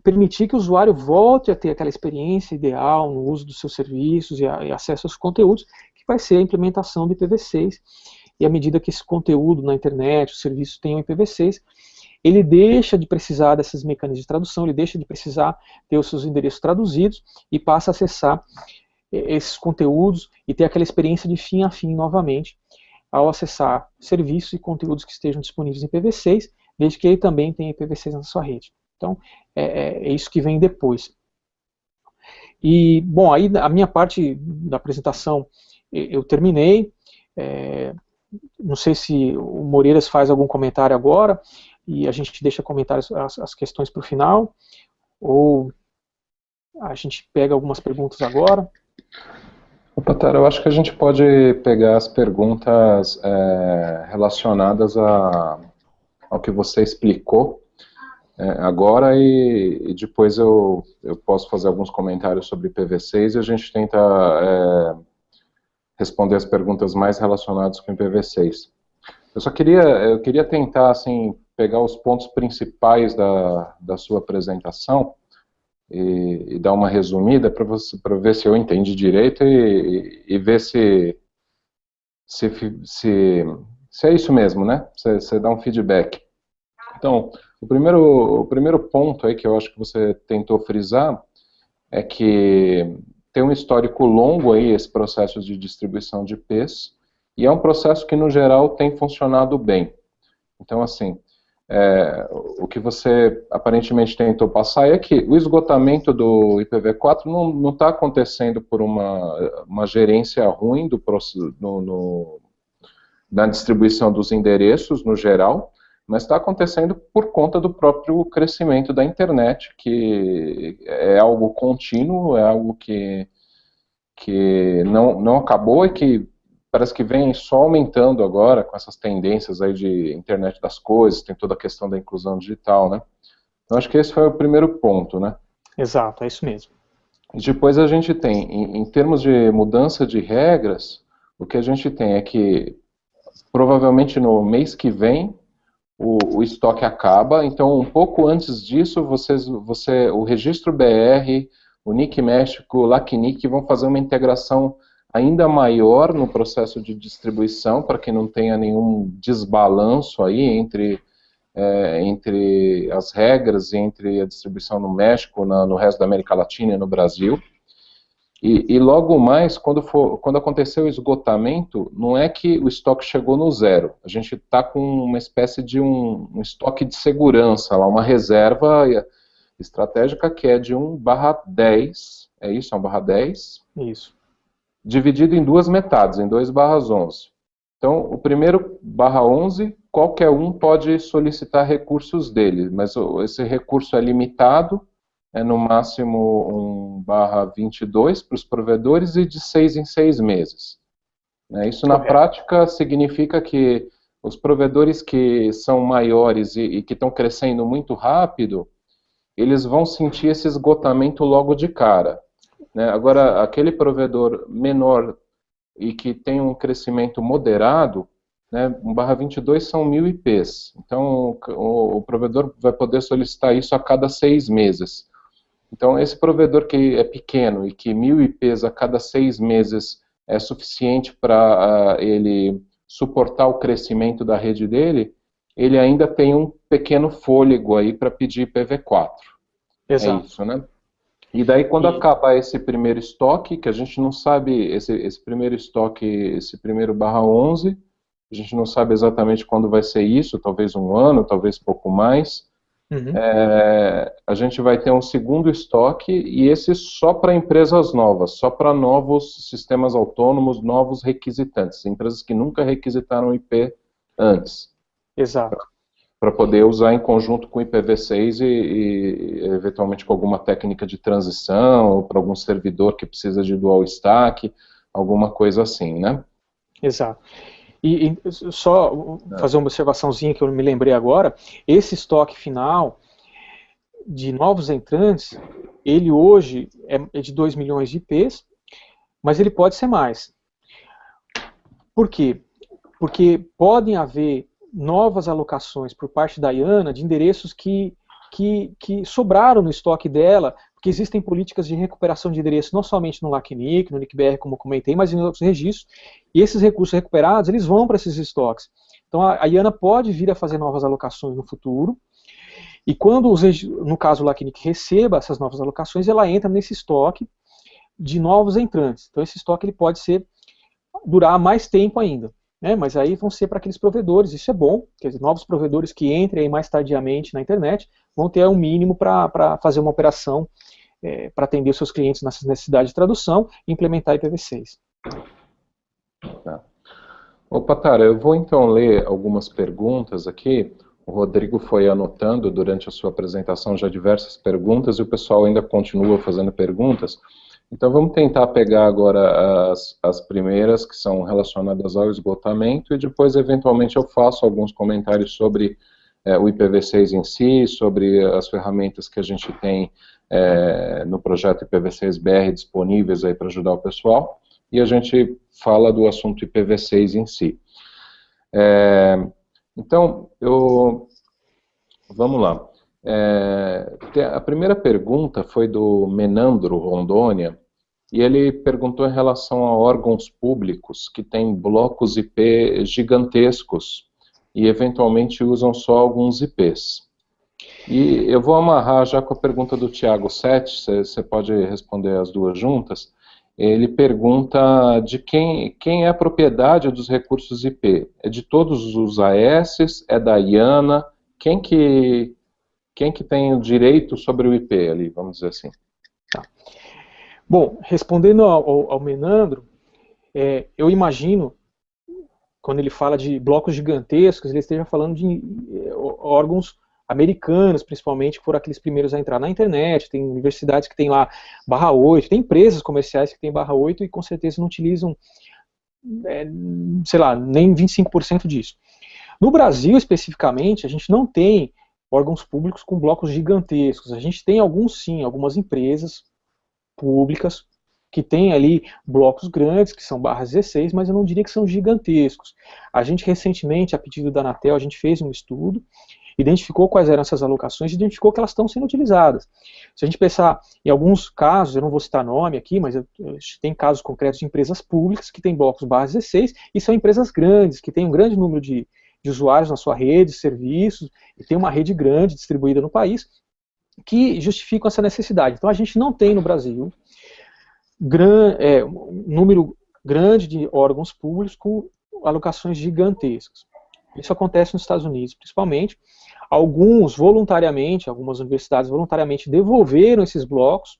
permitir que o usuário volte a ter aquela experiência ideal no uso dos seus serviços e acesso aos conteúdos, que vai ser a implementação do IPv6. E à medida que esse conteúdo na internet, os serviços tenham IPv6, ele deixa de precisar desses mecanismos de tradução, ele deixa de precisar ter os seus endereços traduzidos e passa a acessar esses conteúdos e ter aquela experiência de fim a fim novamente ao acessar serviços e conteúdos que estejam disponíveis em IPv6, desde que ele também tenha IPv6 na sua rede. Então, é isso que vem depois. E, bom, aí a minha parte da apresentação eu terminei. Não sei se o Moreiras faz algum comentário agora, e a gente deixa comentários, as questões para o final, ou a gente pega algumas perguntas agora. Patara, eu acho que a gente pode pegar as perguntas relacionadas ao que você explicou agora e depois eu posso fazer alguns comentários sobre IPv6 e a gente tenta responder as perguntas mais relacionadas com IPv6. Eu queria tentar assim, pegar os pontos principais da sua apresentação e dar uma resumida para ver se eu entendi direito e ver se é isso mesmo, né? Você dá um feedback. Então, o primeiro ponto aí que eu acho que você tentou frisar é que tem um histórico longo aí esse processo de distribuição de IPs e é um processo que no geral tem funcionado bem. Então, assim, o que você aparentemente tentou passar é que o esgotamento do IPv4 não está acontecendo por uma gerência ruim na distribuição dos endereços no geral, mas está acontecendo por conta do próprio crescimento da internet, que é algo contínuo, é algo que não acabou e que parece que vem só aumentando agora com essas tendências aí de internet das coisas, tem toda a questão da inclusão digital, né? Então acho que esse foi o primeiro ponto, né? Exato, é isso mesmo. E depois a gente tem, em termos de mudança de regras, o que a gente tem é que provavelmente no mês que vem o estoque acaba, então um pouco antes disso o Registro BR, o NIC México, o LACNIC vão fazer uma integração ainda maior no processo de distribuição, para que não tenha nenhum desbalanço aí entre as regras e entre a distribuição no México, no resto da América Latina e no Brasil. E logo mais, quando acontecer o esgotamento, não é que o estoque chegou no zero, a gente está com uma espécie de um estoque de segurança, lá, uma reserva estratégica que é de 1/10, é isso? 1/10? Isso. Dividido em duas metades, em 2/11. Então, o primeiro /11, qualquer um pode solicitar recursos dele, mas esse recurso é limitado, é no máximo 1/22 para os provedores e de 6 em 6 meses. Isso na prática significa que os provedores que são maiores e que estão crescendo muito rápido, eles vão sentir esse esgotamento logo de cara, né? Agora, aquele provedor menor e que tem um crescimento moderado, né, 1/22 são 1.000 IPs. Então, o provedor vai poder solicitar isso a cada 6 meses. Então, esse provedor que é pequeno e que 1.000 IPs a cada 6 meses é suficiente para ele suportar o crescimento da rede dele, ele ainda tem um pequeno fôlego aí para pedir IPv4. Exato. É isso, né? E daí, quando acabar esse primeiro estoque, que a gente não sabe, esse primeiro estoque, esse primeiro /11, a gente não sabe exatamente quando vai ser isso, talvez um ano, talvez pouco mais. Uhum. A gente vai ter um segundo estoque, e esse só para empresas novas, só para novos sistemas autônomos, novos requisitantes, empresas que nunca requisitaram IP antes. Exato. Para poder usar em conjunto com o IPv6 e eventualmente com alguma técnica de transição, ou para algum servidor que precisa de dual stack, alguma coisa assim, né? Exato. E só fazer uma observaçãozinha que eu me lembrei agora, esse estoque final de novos entrantes, ele hoje é de 2 milhões de IPs, mas ele pode ser mais. Por quê? Porque podem haver novas alocações por parte da IANA de endereços que sobraram no estoque dela, porque existem políticas de recuperação de endereços não somente no LACNIC, no NICBR, como eu comentei, mas em outros registros, e esses recursos recuperados, eles vão para esses estoques. Então a IANA pode vir a fazer novas alocações no futuro, e quando, no caso o LACNIC receba essas novas alocações, ela entra nesse estoque de novos entrantes. Então esse estoque ele pode durar mais tempo ainda. Mas aí vão ser para aqueles provedores, isso é bom, quer dizer, novos provedores que entrem aí mais tardiamente na internet vão ter um mínimo para fazer uma operação para atender os seus clientes nessas necessidades de tradução e implementar IPv6. Tá. Ô, Tara, eu vou então ler algumas perguntas aqui. O Rodrigo foi anotando durante a sua apresentação já diversas perguntas e o pessoal ainda continua fazendo perguntas. Então vamos tentar pegar agora as primeiras, que são relacionadas ao esgotamento, e depois eventualmente eu faço alguns comentários sobre o IPv6 em si, sobre as ferramentas que a gente tem no projeto IPv6BR disponíveis aí para ajudar o pessoal, e a gente fala do assunto IPv6 em si. Então, vamos lá. A primeira pergunta foi do Menandro Rondônia, e ele perguntou em relação a órgãos públicos que têm blocos IP gigantescos e eventualmente usam só alguns IPs. E eu vou amarrar já com a pergunta do Tiago Sete, você pode responder as duas juntas. Ele pergunta de quem é a propriedade dos recursos IP. É de todos os AS? É da IANA? Quem que tem o direito sobre o IP ali, vamos dizer assim? Tá. Bom, respondendo ao Menandro, eu imagino, quando ele fala de blocos gigantescos, ele esteja falando de órgãos americanos, principalmente, que foram aqueles primeiros a entrar na internet. Tem universidades que têm lá /8, tem empresas comerciais que têm /8 e com certeza não utilizam, sei lá, nem 25% disso. No Brasil, especificamente, a gente não tem órgãos públicos com blocos gigantescos. A gente tem alguns sim, algumas empresas públicas que têm ali blocos grandes, que são /16, mas eu não diria que são gigantescos. A gente recentemente, a pedido da Anatel, a gente fez um estudo, identificou quais eram essas alocações e identificou que elas estão sendo utilizadas. Se a gente pensar em alguns casos, eu não vou citar nome aqui, mas tem casos concretos de empresas públicas que têm blocos /16 e são empresas grandes, que têm um grande número de usuários na sua rede, serviços, e tem uma rede grande distribuída no país, que justificam essa necessidade. Então a gente não tem no Brasil um número grande de órgãos públicos com alocações gigantescas. Isso acontece nos Estados Unidos, principalmente. Alguns voluntariamente, algumas universidades voluntariamente devolveram esses blocos,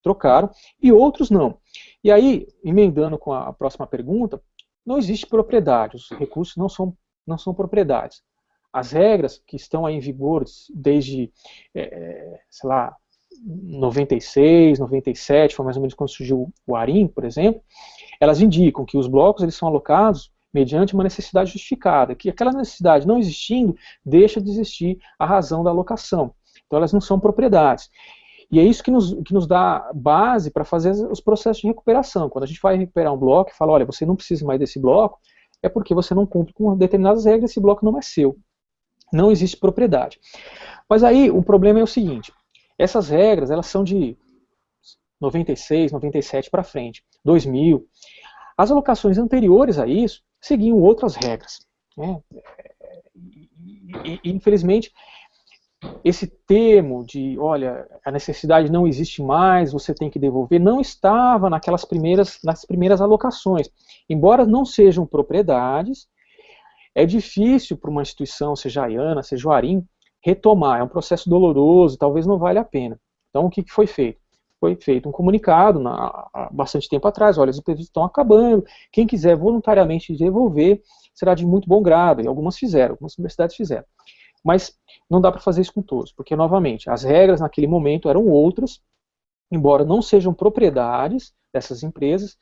trocaram, e outros não. E aí, emendando com a próxima pergunta, não existe propriedade, os recursos não são propriedades. As regras que estão aí em vigor desde, sei lá, 96, 97, foi mais ou menos quando surgiu o ARIM, por exemplo, elas indicam que os blocos eles são alocados mediante uma necessidade justificada, que aquela necessidade não existindo, deixa de existir a razão da alocação. Então elas não são propriedades. E é isso que nos dá base para fazer os processos de recuperação. Quando a gente vai recuperar um bloco e fala, olha, você não precisa mais desse bloco, é porque você não cumpre com determinadas regras, esse bloco não é seu. Não existe propriedade. Mas aí o problema é o seguinte, essas regras elas são de 96, 97 para frente, 2000. As alocações anteriores a isso seguiam outras regras, né? E, infelizmente, esse termo de, olha, a necessidade não existe mais, você tem que devolver, não estava nas primeiras alocações. Embora não sejam propriedades, é difícil para uma instituição, seja a IANA, seja o ARIM, retomar. É um processo doloroso, talvez não valha a pena. Então, o que foi feito? Foi feito um comunicado há bastante tempo atrás, olha, os previstos estão acabando, quem quiser voluntariamente devolver será de muito bom grado, e algumas fizeram, algumas universidades fizeram. Mas não dá para fazer isso com todos, porque, novamente, as regras naquele momento eram outras, embora não sejam propriedades dessas empresas,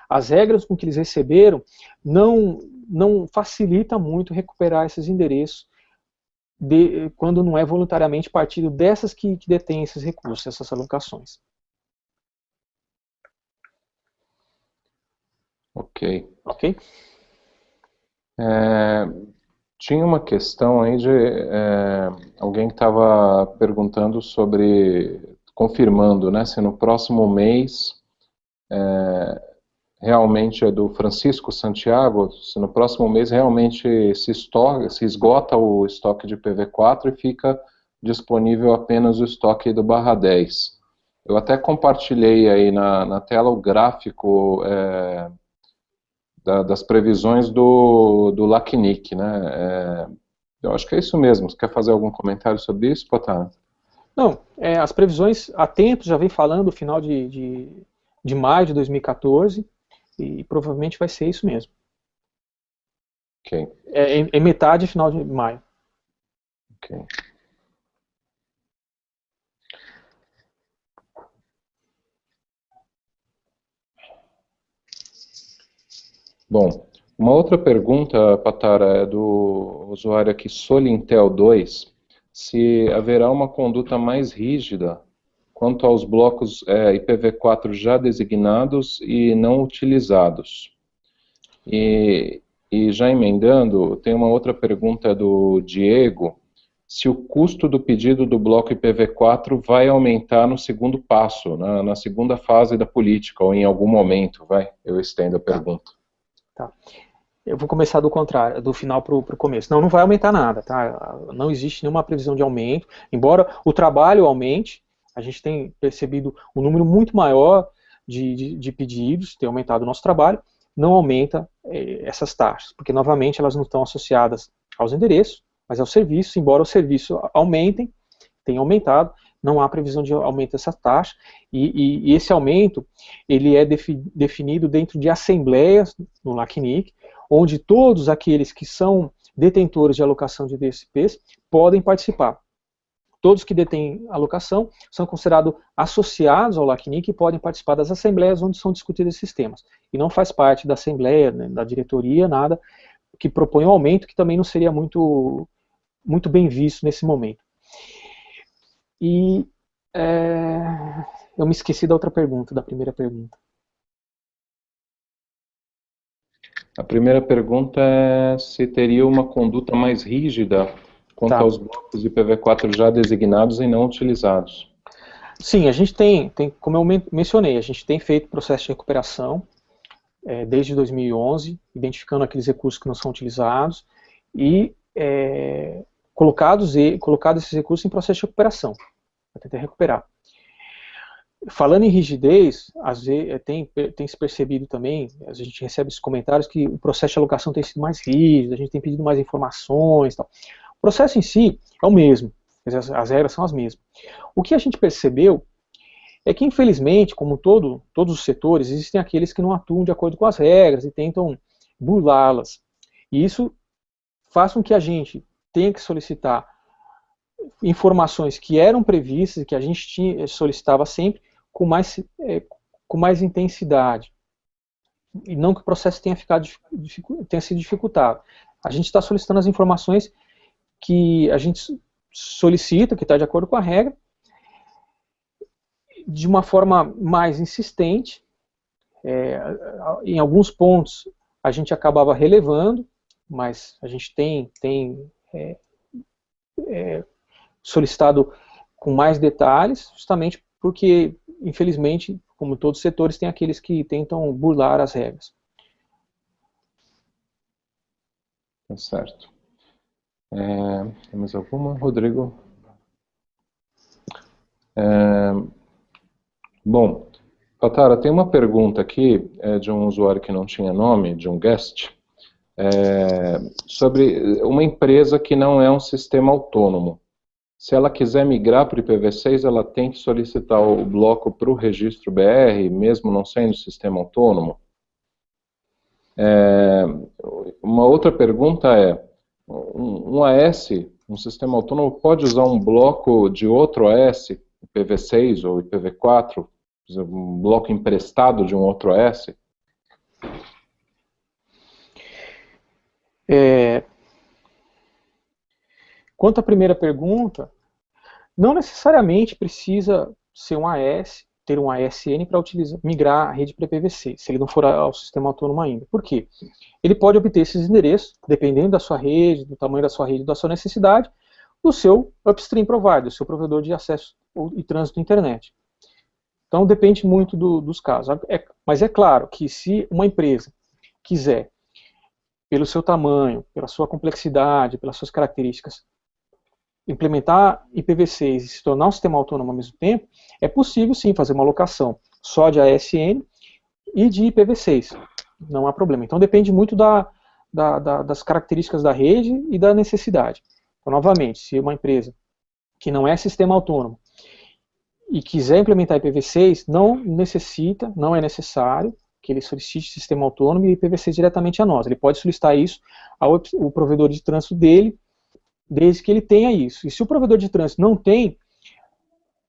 as regras com que eles receberam não facilita muito recuperar esses endereços quando não é voluntariamente partido dessas que detêm esses recursos, essas alocações. Ok. Ok? Tinha uma questão aí de alguém que estava perguntando sobre, confirmando, né, se no próximo mês, realmente é do Francisco Santiago, se no próximo mês realmente se esgota o estoque de PV4 e fica disponível apenas o estoque do /10. Eu até compartilhei aí na tela o gráfico das previsões do LACNIC, né? Eu acho que é isso mesmo. Você quer fazer algum comentário sobre isso, Potá? Não, as previsões há tempo já vem falando, final de maio de 2014, e provavelmente vai ser isso mesmo. Ok. É metade, final de maio. Ok. Bom, uma outra pergunta, Patara, é do usuário aqui, Solintel2, se haverá uma conduta mais rígida quanto aos blocos IPv4 já designados e não utilizados. E já emendando, tem uma outra pergunta do Diego, se o custo do pedido do bloco IPv4 vai aumentar no segundo passo, na segunda fase da política, ou em algum momento, eu estendo a pergunta. Tá. Eu vou começar do contrário, do final para o começo. Não vai aumentar nada, tá? Não existe nenhuma previsão de aumento, embora o trabalho aumente, a gente tem percebido um número muito maior de pedidos, tem aumentado o nosso trabalho, não aumenta essas taxas, porque novamente elas não estão associadas aos endereços, mas ao serviço, embora o serviço aumentem, tenha aumentado, não há previsão de aumento dessa taxa, e esse aumento ele é definido dentro de assembleias no LACNIC, onde todos aqueles que são detentores de alocação de DSPs podem participar. Todos que detêm alocação são considerados associados ao LACNIC e podem participar das assembleias onde são discutidos esses temas. E não faz parte da assembleia, né, da diretoria, nada que propõe um aumento que também não seria muito bem visto nesse momento. E eu me esqueci da outra pergunta, da primeira pergunta. A primeira pergunta é se teria uma conduta mais rígida quanto aos blocos de IPv4 já designados e não utilizados. Sim, a gente tem, como eu mencionei, a gente tem feito processo de recuperação desde 2011, identificando aqueles recursos que não são utilizados e colocado esses recursos em processo de recuperação, para tentar recuperar. Falando em rigidez, às vezes, tem se percebido também, a gente recebe esses comentários que o processo de alocação tem sido mais rígido, a gente tem pedido mais informações, tal. O processo em si é o mesmo, as regras são as mesmas. O que a gente percebeu é que, infelizmente, como todos os setores, existem aqueles que não atuam de acordo com as regras e tentam burlá-las. E isso faz com que a gente tenha que solicitar informações que eram previstas e que a gente solicitava sempre com mais intensidade. E não que o processo tenha sido dificultado. A gente está solicitando as informações que a gente solicita, que está de acordo com a regra, de uma forma mais insistente. Em alguns pontos a gente acabava relevando, mas a gente tem solicitado com mais detalhes, justamente porque, infelizmente, como todos os setores, tem aqueles que tentam burlar as regras. Tá certo. Tem mais alguma, Rodrigo? Bom, Patara, tem uma pergunta aqui de um usuário que não tinha nome, de um guest, sobre uma empresa que não é um sistema autônomo. Se ela quiser migrar para o IPv6, ela tem que solicitar o bloco para o registro BR, mesmo não sendo sistema autônomo? Uma outra pergunta é, um AS, um sistema autônomo, pode usar um bloco de outro AS, IPv6 ou IPv4, um bloco emprestado de um outro AS? Quanto à primeira pergunta, não necessariamente precisa ser um AS, ter um ASN para migrar a rede para IPv6, se ele não for ao sistema autônomo ainda. Por quê? Ele pode obter esses endereços, dependendo da sua rede, do tamanho da sua rede, da sua necessidade, do seu upstream provider, do seu provedor de acesso e trânsito internet. Então depende muito dos casos. Mas é claro que se uma empresa quiser, pelo seu tamanho, pela sua complexidade, pelas suas características, implementar IPv6 e se tornar um sistema autônomo ao mesmo tempo, é possível sim fazer uma alocação só de ASN e de IPv6. Não há problema. Então depende muito das características da rede e da necessidade. Então, novamente, se uma empresa que não é sistema autônomo e quiser implementar IPv6, não é necessário que ele solicite sistema autônomo e IPv6 diretamente a nós. Ele pode solicitar isso ao provedor de trânsito dele, desde que ele tenha isso. E se o provedor de trânsito não tem,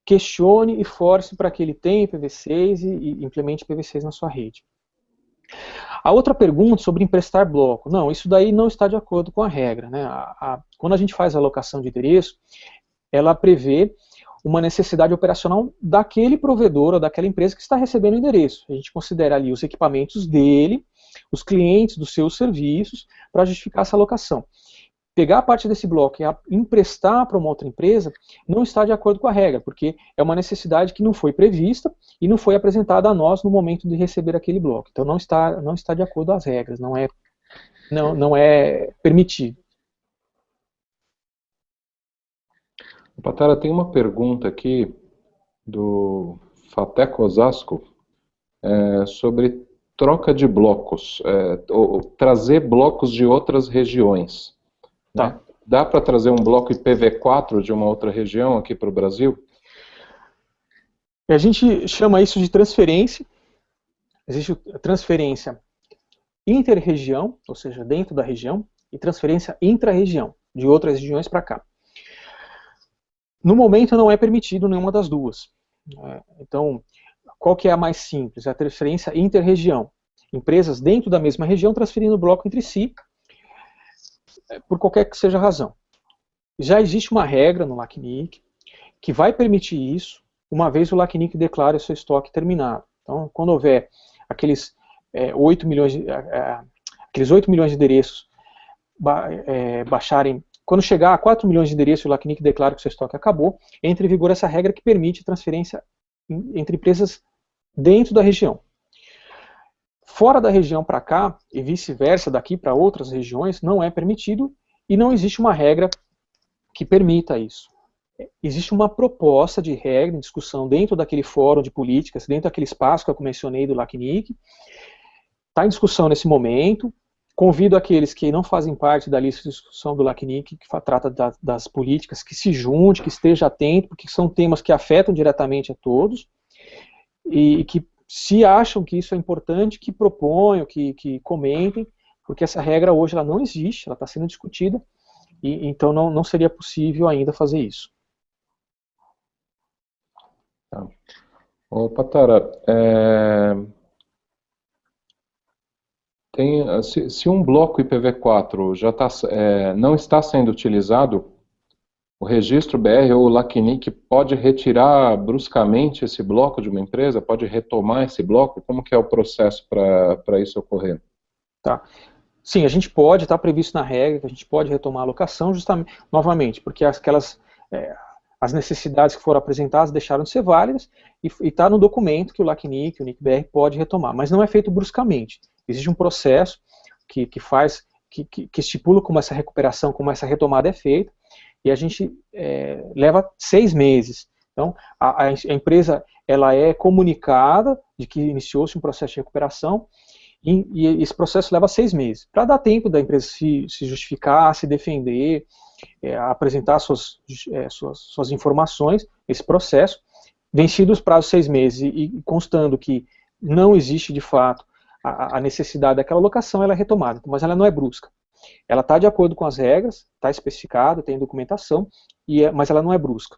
questione e force para que ele tenha IPv6 e implemente IPv6 na sua rede. A outra pergunta sobre emprestar bloco. Não, isso daí não está de acordo com a regra, né? Quando a gente faz a alocação de endereço, ela prevê uma necessidade operacional daquele provedor ou daquela empresa que está recebendo o endereço. A gente considera ali os equipamentos dele, os clientes dos seus serviços, para justificar essa alocação. Pegar a parte desse bloco e emprestar para uma outra empresa não está de acordo com a regra, porque é uma necessidade que não foi prevista e não foi apresentada a nós no momento de receber aquele bloco. Então não está de acordo às regras, não é permitido. Patara, tem uma pergunta aqui do Fateco Osasco sobre troca de blocos, ou trazer blocos de outras regiões. Tá. Né? Dá para trazer um bloco IPv4 de uma outra região aqui para o Brasil? A gente chama isso de transferência. Existe transferência inter-região, ou seja, dentro da região, e transferência intra-região, de outras regiões para cá. No momento não é permitido nenhuma das duas. Então, qual que é a mais simples? É a transferência inter-região. Empresas dentro da mesma região transferindo o bloco entre si, por qualquer que seja a razão. Já existe uma regra no LACNIC que vai permitir isso, uma vez o LACNIC declare o seu estoque terminado. Então, quando houver aqueles 8 milhões de endereços baixarem, quando chegar a 4 milhões de endereços, o LACNIC declara que o seu estoque acabou, entra em vigor essa regra que permite transferência entre empresas dentro da região. Fora da região para cá, e vice-versa, daqui para outras regiões, não é permitido e não existe uma regra que permita isso. Existe uma proposta de regra em discussão dentro daquele fórum de políticas, dentro daquele espaço que eu mencionei do LACNIC. Está em discussão nesse momento. Convido aqueles que não fazem parte da lista de discussão do LACNIC, que trata das políticas, que se junte, que esteja atento, porque são temas que afetam diretamente a todos, e que se acham que isso é importante, que proponham, que comentem, porque essa regra hoje ela não existe, ela está sendo discutida, e então não seria possível ainda fazer isso. Tá. Ô, Patara, se um bloco IPv4 já não está sendo utilizado, o registro BR ou o LACNIC pode retirar bruscamente esse bloco de uma empresa? Pode retomar esse bloco? Como que é o processo para isso ocorrer? Tá. Sim, a gente pode, está previsto na regra, que a gente pode retomar a alocação justamente, novamente, porque as necessidades que foram apresentadas deixaram de ser válidas e está no documento que o LACNIC, o NIC-BR pode retomar, mas não é feito bruscamente. Existe um processo que estipula como essa recuperação, como essa retomada é feita, e a gente leva 6 meses. Então, a empresa ela é comunicada de que iniciou-se um processo de recuperação, e esse processo leva 6 meses, para dar tempo da empresa se justificar, se defender, apresentar suas informações, esse processo, vencidos os prazos 6 meses e constando que não existe de fato a necessidade daquela alocação, ela é retomada, mas ela não é brusca. Ela está de acordo com as regras, está especificado, tem documentação, mas ela não é brusca.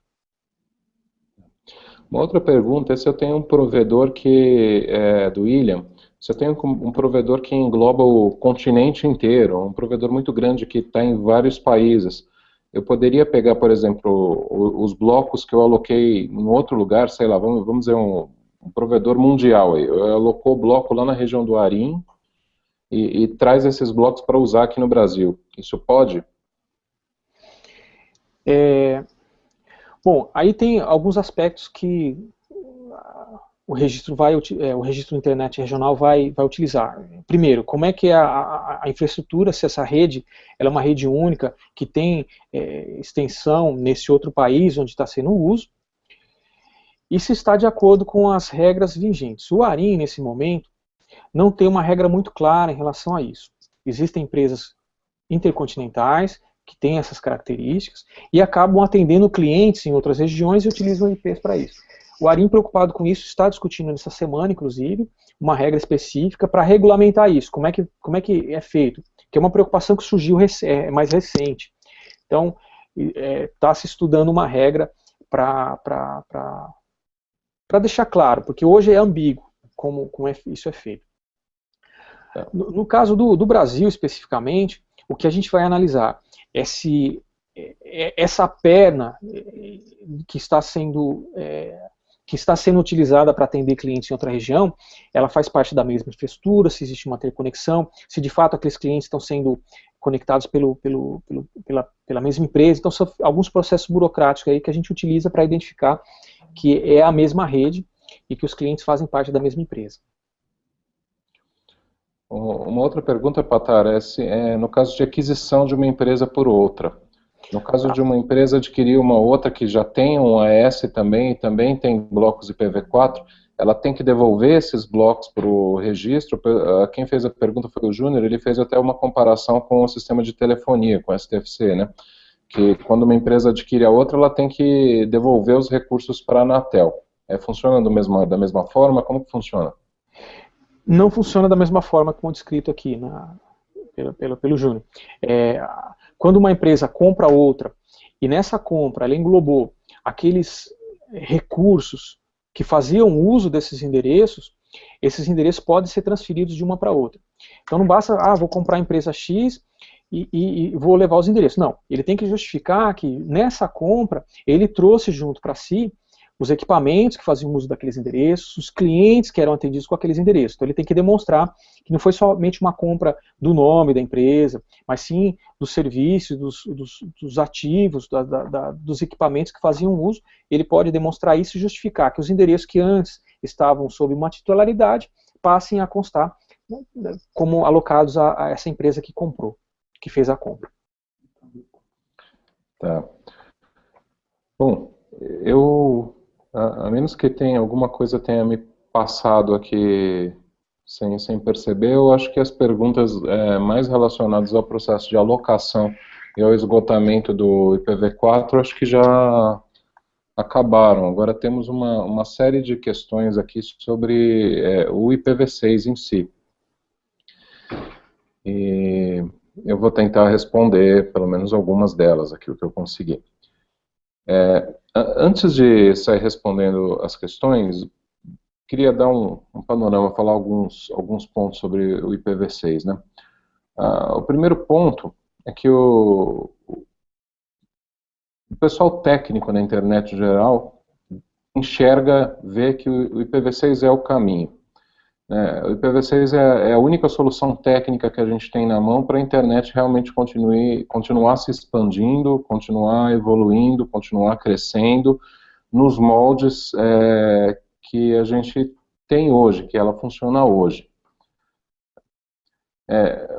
Uma outra pergunta é se eu tenho um provedor que é do William, se eu tenho um provedor que engloba o continente inteiro, um provedor muito grande que está em vários países, eu poderia pegar, por exemplo, os blocos que eu aloquei em outro lugar, sei lá, vamos dizer um provedor mundial, eu alocou o bloco lá na região do Arim e traz esses blocos para usar aqui no Brasil. Isso pode? Bom, aí tem alguns aspectos que o registro internet regional vai utilizar. Primeiro, como é que é a infraestrutura, se essa rede ela é uma rede única, que tem extensão nesse outro país onde está sendo o uso, e se está de acordo com as regras vigentes. O ARIM, nesse momento, não tem uma regra muito clara em relação a isso. Existem empresas intercontinentais que têm essas características e acabam atendendo clientes em outras regiões e utilizam IPs para isso. O ARIM, preocupado com isso, está discutindo nessa semana, inclusive, uma regra específica para regulamentar isso. Como é que é feito? Que é uma preocupação que surgiu mais recente. Então, está se estudando uma regra para deixar claro, porque hoje é ambíguo como isso é feito. No caso do Brasil, especificamente, o que a gente vai analisar é se essa perna que está sendo utilizada para atender clientes em outra região, ela faz parte da mesma infraestrutura, se existe uma interconexão, se de fato aqueles clientes estão sendo conectados pela mesma empresa. Então são alguns processos burocráticos aí que a gente utiliza para identificar que é a mesma rede e que os clientes fazem parte da mesma empresa. Uma outra pergunta, Patar, é no caso de aquisição de uma empresa por outra. No caso de uma empresa adquirir uma outra que já tem um AS também, e também tem blocos IPv4, ela tem que devolver esses blocos para o registro. Quem fez a pergunta foi o Júnior, ele fez até uma comparação com o sistema de telefonia, com o STFC, né? Que quando uma empresa adquire a outra, ela tem que devolver os recursos para a Anatel. Funciona da mesma forma? Como que funciona? Não funciona da mesma forma como descrito aqui pelo Júnior. Quando uma empresa compra outra, e nessa compra ela englobou aqueles recursos que faziam uso desses endereços, esses endereços podem ser transferidos de uma para outra. Então não basta, vou comprar a empresa X e vou levar os endereços. Não, ele tem que justificar que nessa compra ele trouxe junto para si os equipamentos que faziam uso daqueles endereços, os clientes que eram atendidos com aqueles endereços. Então ele tem que demonstrar que não foi somente uma compra do nome da empresa, mas sim dos serviços, dos ativos, dos equipamentos que faziam uso. Ele pode demonstrar isso e justificar que os endereços que antes estavam sob uma titularidade passem a constar como alocados a essa empresa que comprou, que fez a compra. Tá. Bom, a menos que alguma coisa tenha me passado aqui sem perceber, eu acho que as perguntas mais relacionadas ao processo de alocação e ao esgotamento do IPv4, acho que já acabaram. Agora temos uma série de questões aqui sobre o IPv6 em si. E eu vou tentar responder pelo menos algumas delas aqui, o que eu consegui. Antes de sair respondendo as questões, queria dar um panorama, falar alguns pontos sobre o IPv6, né? O primeiro ponto é que o pessoal técnico na internet em geral enxerga, vê que o IPv6 é o caminho. O IPv6 é a única solução técnica que a gente tem na mão para a internet realmente continuar se expandindo, continuar evoluindo, continuar crescendo nos moldes que a gente tem hoje, que ela funciona hoje.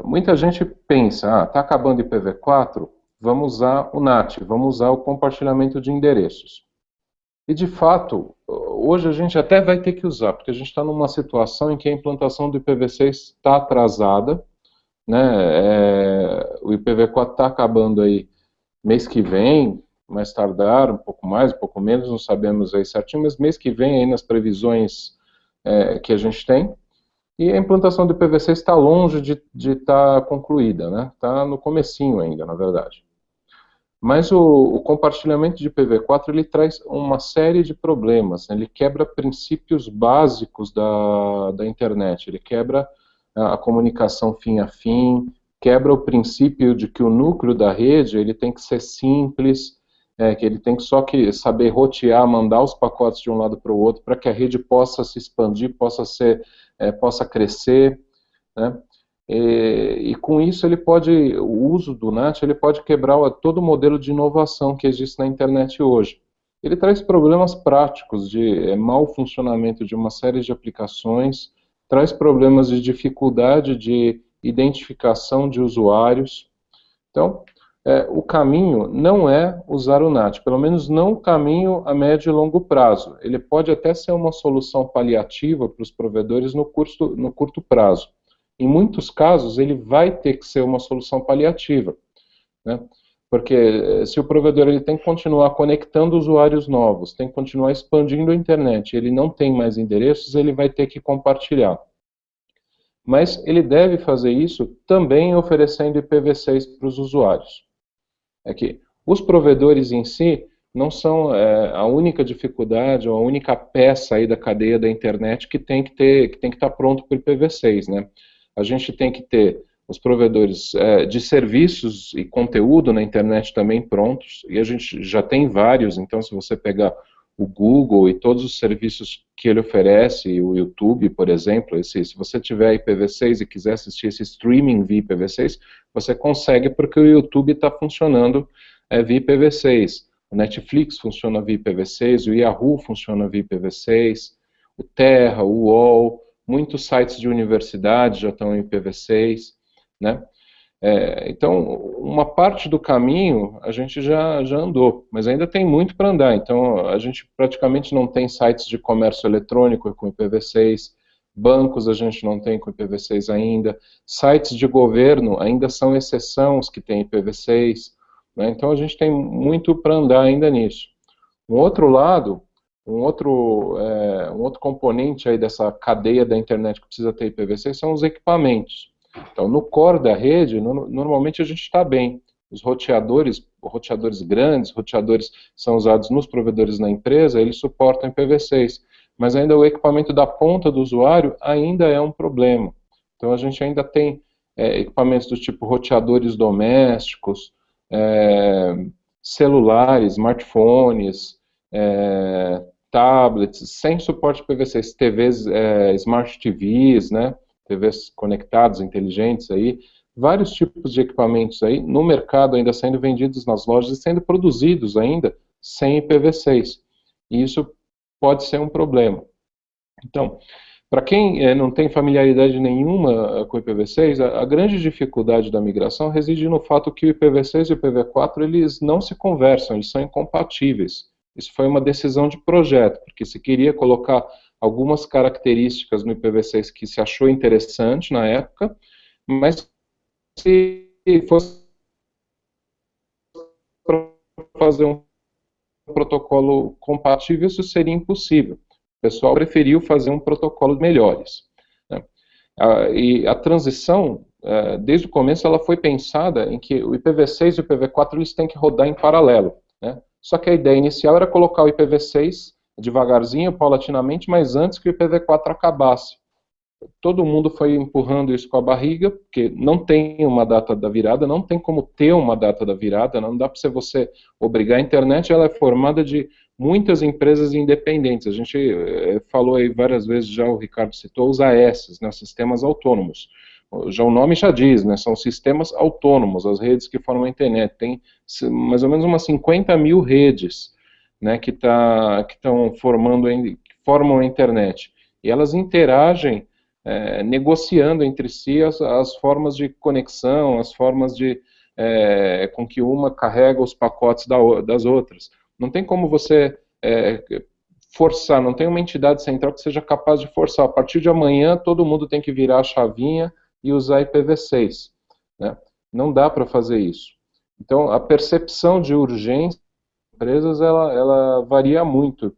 Muita gente pensa, está acabando o IPv4, vamos usar o NAT, vamos usar o compartilhamento de endereços. E, de fato, hoje a gente até vai ter que usar, porque a gente está numa situação em que a implantação do IPv6 está atrasada, né? O IPv4 está acabando aí mês que vem, mais tardar, um pouco mais, um pouco menos, não sabemos aí certinho, mas mês que vem aí nas previsões que a gente tem, e a implantação do IPv6 está longe de estar concluída, né? Está no comecinho ainda, na verdade. Mas o compartilhamento de IPv4 ele traz uma série de problemas, né? Ele quebra princípios básicos da internet, ele quebra a comunicação fim a fim, quebra o princípio de que o núcleo da rede ele tem que ser simples, que ele tem só que saber rotear, mandar os pacotes de um lado para o outro, para que a rede possa se expandir, possa crescer, né? E com isso o uso do NAT ele pode quebrar todo o modelo de inovação que existe na internet hoje. Ele traz problemas práticos de mau funcionamento de uma série de aplicações, traz problemas de dificuldade de identificação de usuários. Então, o caminho não é usar o NAT, pelo menos não o caminho a médio e longo prazo. Ele pode até ser uma solução paliativa para os provedores no curto prazo. Em muitos casos, ele vai ter que ser uma solução paliativa, né? Porque se o provedor ele tem que continuar conectando usuários novos, tem que continuar expandindo a internet, ele não tem mais endereços, ele vai ter que compartilhar. Mas ele deve fazer isso também oferecendo IPv6 para os usuários. É que os provedores em si não são a única dificuldade ou a única peça aí da cadeia da internet que tem que estar pronto para o IPv6, né? A gente tem que ter os provedores de serviços e conteúdo na internet também prontos, e a gente já tem vários, então se você pegar o Google e todos os serviços que ele oferece, o YouTube, por exemplo, se você tiver IPv6 e quiser assistir esse streaming via IPv6, você consegue porque o YouTube está funcionando via IPv6, o Netflix funciona via IPv6, o Yahoo funciona via IPv6, o Terra, o UOL, muitos sites de universidade já estão em IPv6, né? Então, uma parte do caminho a gente já andou, mas ainda tem muito para andar. Então, a gente praticamente não tem sites de comércio eletrônico com IPv6, bancos a gente não tem com IPv6 ainda, sites de governo ainda são exceção os que têm IPv6, né? Então, a gente tem muito para andar ainda nisso. Um outro lado, um outro componente aí dessa cadeia da internet que precisa ter IPv6 são os equipamentos. Então, no core da rede, normalmente a gente está bem. Os roteadores grandes, roteadores são usados nos provedores na empresa, eles suportam IPv6. Mas ainda o equipamento da ponta do usuário ainda é um problema. Então, a gente ainda tem equipamentos do tipo roteadores domésticos, celulares, smartphones, tablets, sem suporte IPv6, TVs, Smart TVs, né? TVs conectados, inteligentes aí, vários tipos de equipamentos aí no mercado ainda sendo vendidos nas lojas e sendo produzidos ainda sem IPv6. E isso pode ser um problema. Então, para quem não tem familiaridade nenhuma com o IPv6, a grande dificuldade da migração reside no fato que o IPv6 e o IPv4 eles não se conversam, eles são incompatíveis. Isso foi uma decisão de projeto, porque se queria colocar algumas características no IPv6 que se achou interessante na época, mas se fosse para fazer um protocolo compatível, isso seria impossível. O pessoal preferiu fazer um protocolo melhores, né? E a transição, desde o começo, ela foi pensada em que o IPv6 e o IPv4 eles têm que rodar em paralelo, né? Só que a ideia inicial era colocar o IPv6 devagarzinho, paulatinamente, mas antes que o IPv4 acabasse. todo mundo foi empurrando isso com a barriga, porque não tem uma data da virada, não tem como ter uma data da virada, não dá para você obrigar. A internet ela é formada de muitas empresas independentes. A gente falou aí várias vezes, já o Ricardo citou, os AS, né, sistemas autônomos. Já o nome já diz, né, são sistemas autônomos, as redes que formam a internet. Tem mais ou menos umas 50 mil redes, né, que estão formam a internet. E elas interagem negociando entre si as formas de conexão, as formas com que uma carrega os pacotes das outras. Não tem como você forçar, não tem uma entidade central que seja capaz de forçar. A partir de amanhã, todo mundo tem que virar a chavinha e usar IPv6. Né? Não dá para fazer isso. Então, a percepção de urgência das empresas, ela varia muito.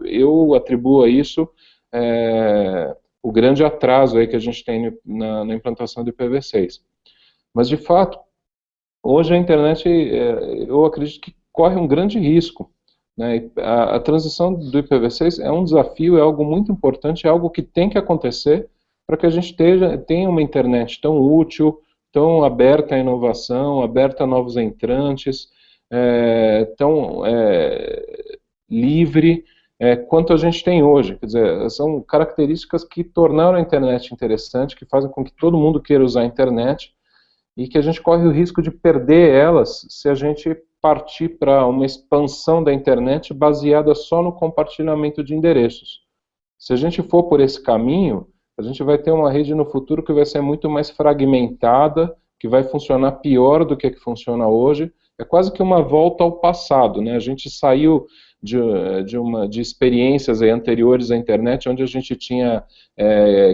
Eu atribuo a isso o grande atraso aí que a gente tem na implantação do IPv6. Mas, de fato, hoje a internet, eu acredito que corre um grande risco. Né? A transição do IPv6 é um desafio, é algo muito importante, é algo que tem que acontecer para que a gente tenha uma internet tão útil, tão aberta à inovação, aberta a novos entrantes, tão livre, quanto a gente tem hoje. Quer dizer, são características que tornaram a internet interessante, que fazem com que todo mundo queira usar a internet, e que a gente corre o risco de perder elas se a gente partir para uma expansão da internet baseada só no compartilhamento de endereços. Se a gente for por esse caminho, a gente vai ter uma rede no futuro que vai ser muito mais fragmentada, que vai funcionar pior do que funciona hoje. É quase que uma volta ao passado, né? A gente saiu de experiências anteriores à internet, onde a gente tinha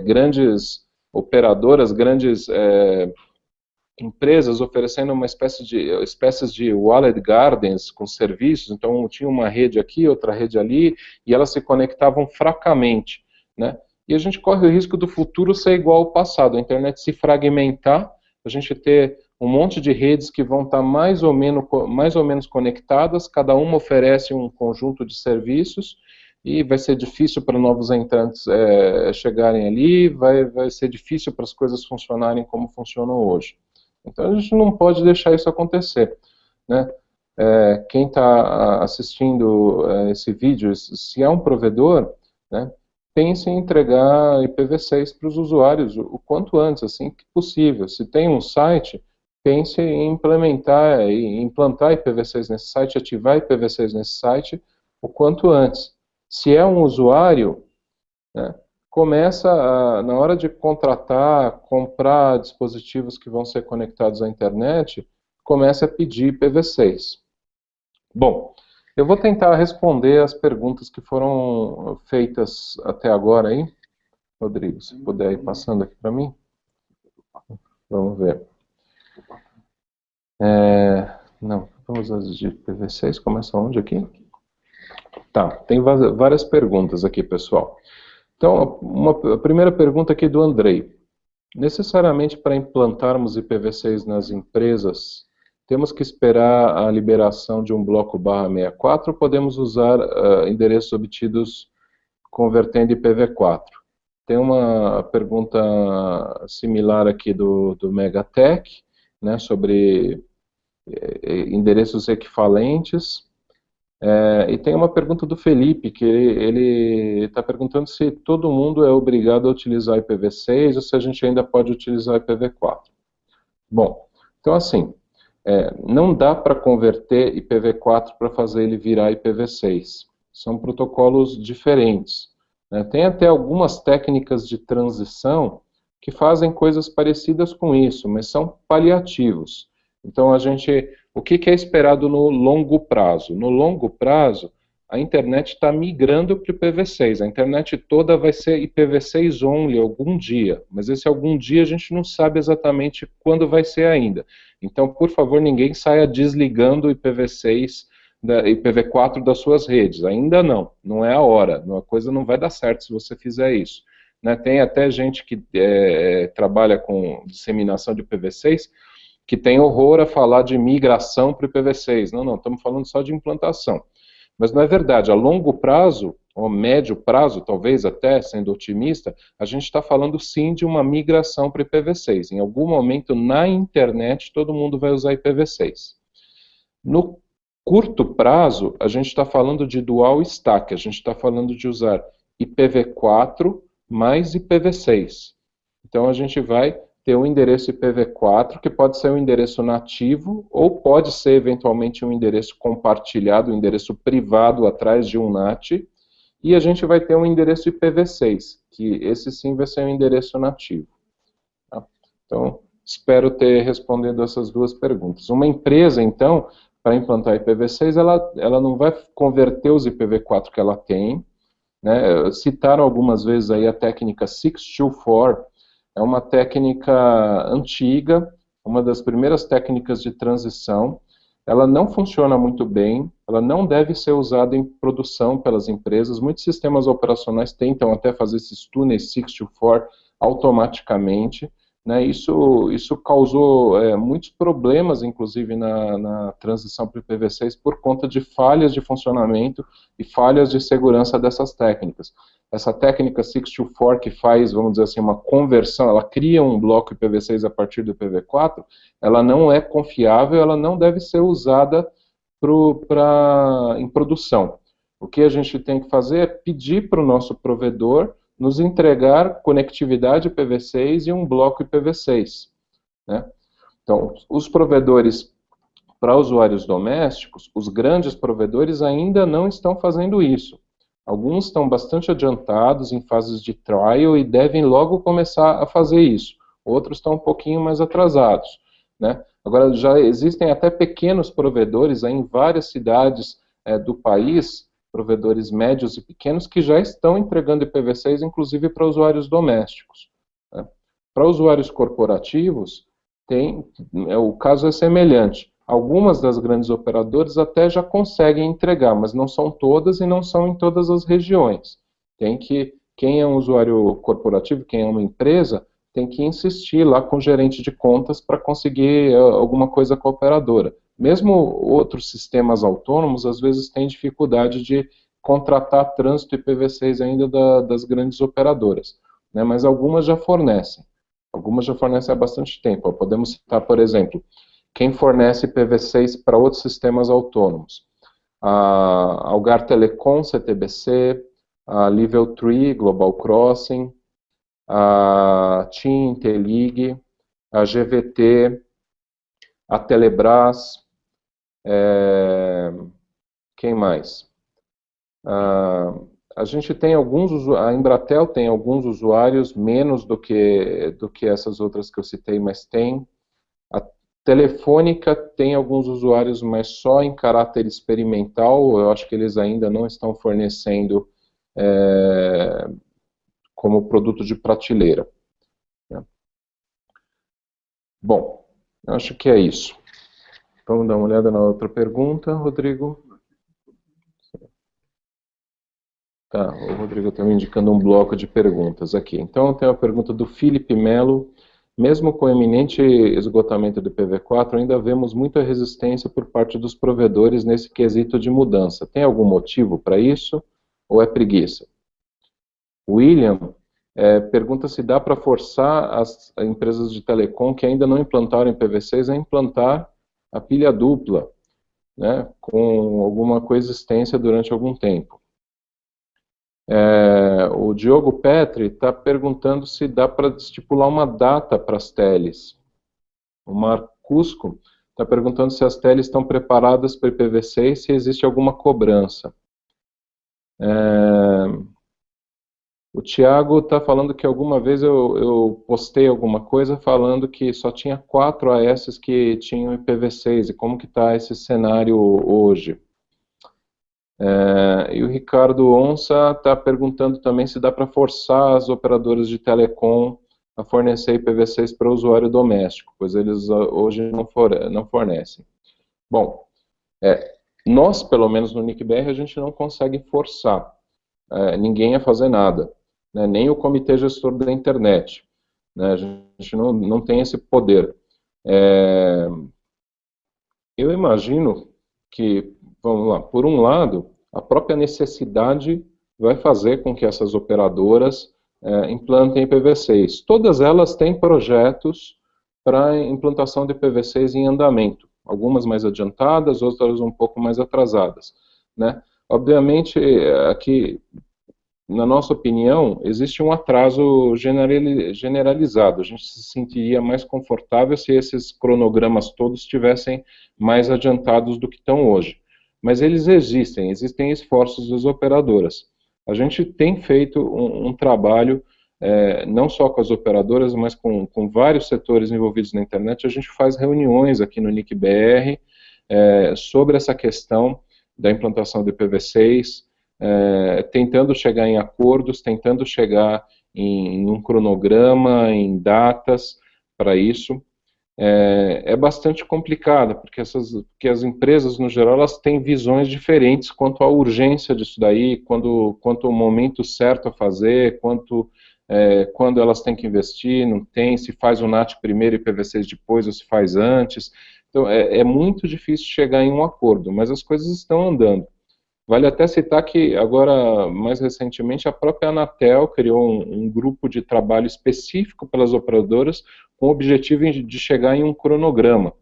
grandes operadoras, grandes empresas oferecendo uma espécies de walled gardens com serviços. Então tinha uma rede aqui, outra rede ali, e elas se conectavam fracamente, né? E a gente corre o risco do futuro ser igual ao passado, a internet se fragmentar, a gente ter um monte de redes que vão estar mais ou menos conectadas, cada uma oferece um conjunto de serviços, e vai ser difícil para novos entrantes chegarem ali, vai ser difícil para as coisas funcionarem como funcionam hoje. Então a gente não pode deixar isso acontecer. Né? Quem está assistindo esse vídeo, se é um provedor, né, pense em entregar IPv6 para os usuários o quanto antes, assim que possível. Se tem um site, pense em implantar IPv6 nesse site, ativar IPv6 nesse site o quanto antes. Se é um usuário, né, na hora de comprar dispositivos que vão ser conectados à internet, comece a pedir IPv6. Bom, eu vou tentar responder as perguntas que foram feitas até agora aí. Rodrigo, se puder ir passando aqui para mim. Vamos ver. Não, vamos às de IPv6, começa onde aqui? Tá, tem várias perguntas aqui, pessoal. Então, a primeira pergunta aqui do Andrei. Necessariamente para implantarmos IPv6 nas empresas, temos que esperar a liberação de um bloco /64 ou podemos usar endereços obtidos convertendo IPv4? Tem uma pergunta similar aqui do Megatech, né, sobre endereços equivalentes. E tem uma pergunta do Felipe, que ele está perguntando se todo mundo é obrigado a utilizar IPv6 ou se a gente ainda pode utilizar IPv4. Bom, então assim, não dá para converter IPv4 para fazer ele virar IPv6. São protocolos diferentes. Né? Tem até algumas técnicas de transição que fazem coisas parecidas com isso, mas são paliativos. Então, o que é esperado no longo prazo? No longo prazo, a internet está migrando para o IPv6. A internet toda vai ser IPv6 only algum dia, mas esse algum dia a gente não sabe exatamente quando vai ser ainda. Então, por favor, ninguém saia desligando o IPv6, IPv4 das suas redes. Ainda não é a hora. A coisa não vai dar certo se você fizer isso. Né? Tem até gente que trabalha com disseminação de IPv6, que tem horror a falar de migração para o IPv6. Não, estamos falando só de implantação. Mas não é verdade. A longo prazo, ou médio prazo, talvez até, sendo otimista, a gente está falando sim de uma migração para IPv6. Em algum momento na internet todo mundo vai usar IPv6. No curto prazo, a gente está falando de dual stack, a gente está falando de usar IPv4 mais IPv6. Então a gente vai ter um endereço IPv4, que pode ser um endereço nativo, ou pode ser eventualmente um endereço compartilhado, um endereço privado atrás de um NAT, e a gente vai ter um endereço IPv6, que esse sim vai ser um endereço nativo. Tá? Então, espero ter respondido essas duas perguntas. Uma empresa, então, para implantar IPv6, ela não vai converter os IPv4 que ela tem, né? Citaram algumas vezes aí a técnica 624, é uma técnica antiga, uma das primeiras técnicas de transição. Ela não funciona muito bem, ela não deve ser usada em produção pelas empresas. Muitos sistemas operacionais tentam até fazer esses túneis 624 automaticamente, né? Isso causou muitos problemas, inclusive, na transição para o IPv6 por conta de falhas de funcionamento e falhas de segurança dessas técnicas. Essa técnica 624 que faz, vamos dizer assim, uma conversão, ela cria um bloco IPv6 a partir do IPv4, ela não é confiável, ela não deve ser usada em produção. O que a gente tem que fazer é pedir para o nosso provedor nos entregar conectividade IPv6 e um bloco IPv6. Né? Então, os provedores para usuários domésticos, os grandes provedores ainda não estão fazendo isso. Alguns estão bastante adiantados em fases de trial e devem logo começar a fazer isso. Outros estão um pouquinho mais atrasados. Né? Agora, já existem até pequenos provedores aí em várias cidades do país, provedores médios e pequenos, que já estão entregando IPv6, inclusive para usuários domésticos. Né? Para usuários corporativos, o caso é semelhante. Algumas das grandes operadoras até já conseguem entregar, mas não são todas e não são em todas as regiões. Quem é um usuário corporativo, quem é uma empresa, tem que insistir lá com o gerente de contas para conseguir alguma coisa com a operadora. Mesmo outros sistemas autônomos, às vezes, têm dificuldade de contratar trânsito IPv6 ainda das grandes operadoras, né? Mas algumas já fornecem. Algumas já fornecem há bastante tempo. Podemos citar, por exemplo, quem fornece IPv6 para outros sistemas autônomos. A Algar Telecom, CTBC, a Level 3, Global Crossing, a TIM, Intelig, a GVT, a Telebrás, quem mais? A gente tem a Embratel tem alguns usuários, menos do que essas outras que eu citei, mas tem. A Telefônica tem alguns usuários, mas só em caráter experimental. Eu acho que eles ainda não estão fornecendo como produto de prateleira. Né? Bom, acho que é isso. Vamos dar uma olhada na outra pergunta, Rodrigo. Tá, o Rodrigo está me indicando um bloco de perguntas aqui. Então, tem a pergunta do Felipe Melo. Mesmo com o eminente esgotamento do IPv4, ainda vemos muita resistência por parte dos provedores nesse quesito de mudança. Tem algum motivo para isso? Ou é preguiça? William pergunta se dá para forçar as empresas de telecom que ainda não implantaram IPv6 a implantar a pilha dupla, né, com alguma coexistência durante algum tempo. O Diogo Petri está perguntando se dá para estipular uma data para as teles. O Marcusco está perguntando se as teles estão preparadas para IPv6, se existe alguma cobrança. O Tiago está falando que alguma vez eu postei alguma coisa falando que só tinha 4 AS que tinham IPv6, e como que está esse cenário hoje. E o Ricardo Onça está perguntando também se dá para forçar as operadoras de telecom a fornecer IPv6 para o usuário doméstico, pois eles hoje não fornecem. Bom, nós, pelo menos no NICBR, a gente não consegue forçar ninguém a fazer nada, né, nem o Comitê Gestor da Internet. Né, a gente não tem esse poder. Eu imagino que, vamos lá, por um lado, a própria necessidade vai fazer com que essas operadoras implantem IPv6. Todas elas têm projetos para implantação de IPv6 em andamento, algumas mais adiantadas, outras um pouco mais atrasadas, né? Obviamente, aqui, na nossa opinião, existe um atraso generalizado. A gente se sentiria mais confortável se esses cronogramas todos estivessem mais adiantados do que estão hoje. Mas eles existem esforços das operadoras. A gente tem feito um trabalho, não só com as operadoras, mas com vários setores envolvidos na internet. A gente faz reuniões aqui no NIC-BR sobre essa questão da implantação do IPv6, tentando chegar em acordos, tentando chegar em um cronograma, em datas para isso. É bastante complicado, porque as empresas, no geral, elas têm visões diferentes quanto à urgência disso daí, quanto ao momento certo a fazer, quando elas têm que investir, não tem, se faz o NAT primeiro e IPv6 depois, ou se faz antes. Então, é muito difícil chegar em um acordo, mas as coisas estão andando. Vale até citar que, agora, mais recentemente, a própria Anatel criou um grupo de trabalho específico pelas operadoras com o objetivo de chegar em um cronograma,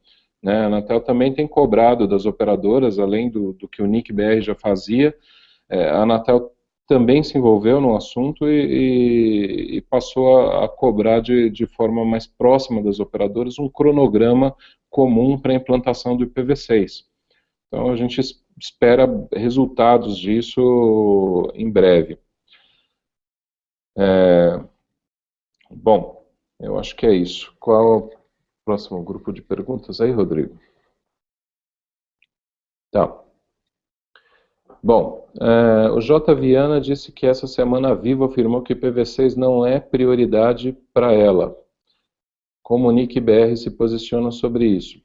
né? A Anatel também tem cobrado das operadoras, além do que o NIC-BR já fazia, a Anatel também se envolveu no assunto e passou a cobrar de forma mais próxima das operadoras um cronograma comum para a implantação do IPv6. Então, a gente espera resultados disso em breve. Bom, eu acho que é isso. Qual é o próximo grupo de perguntas aí, Rodrigo? Tá. Bom, o J. Viana disse que essa semana a Vivo afirmou que o IPv6 não é prioridade para ela. Como o NIC-BR se posiciona sobre isso?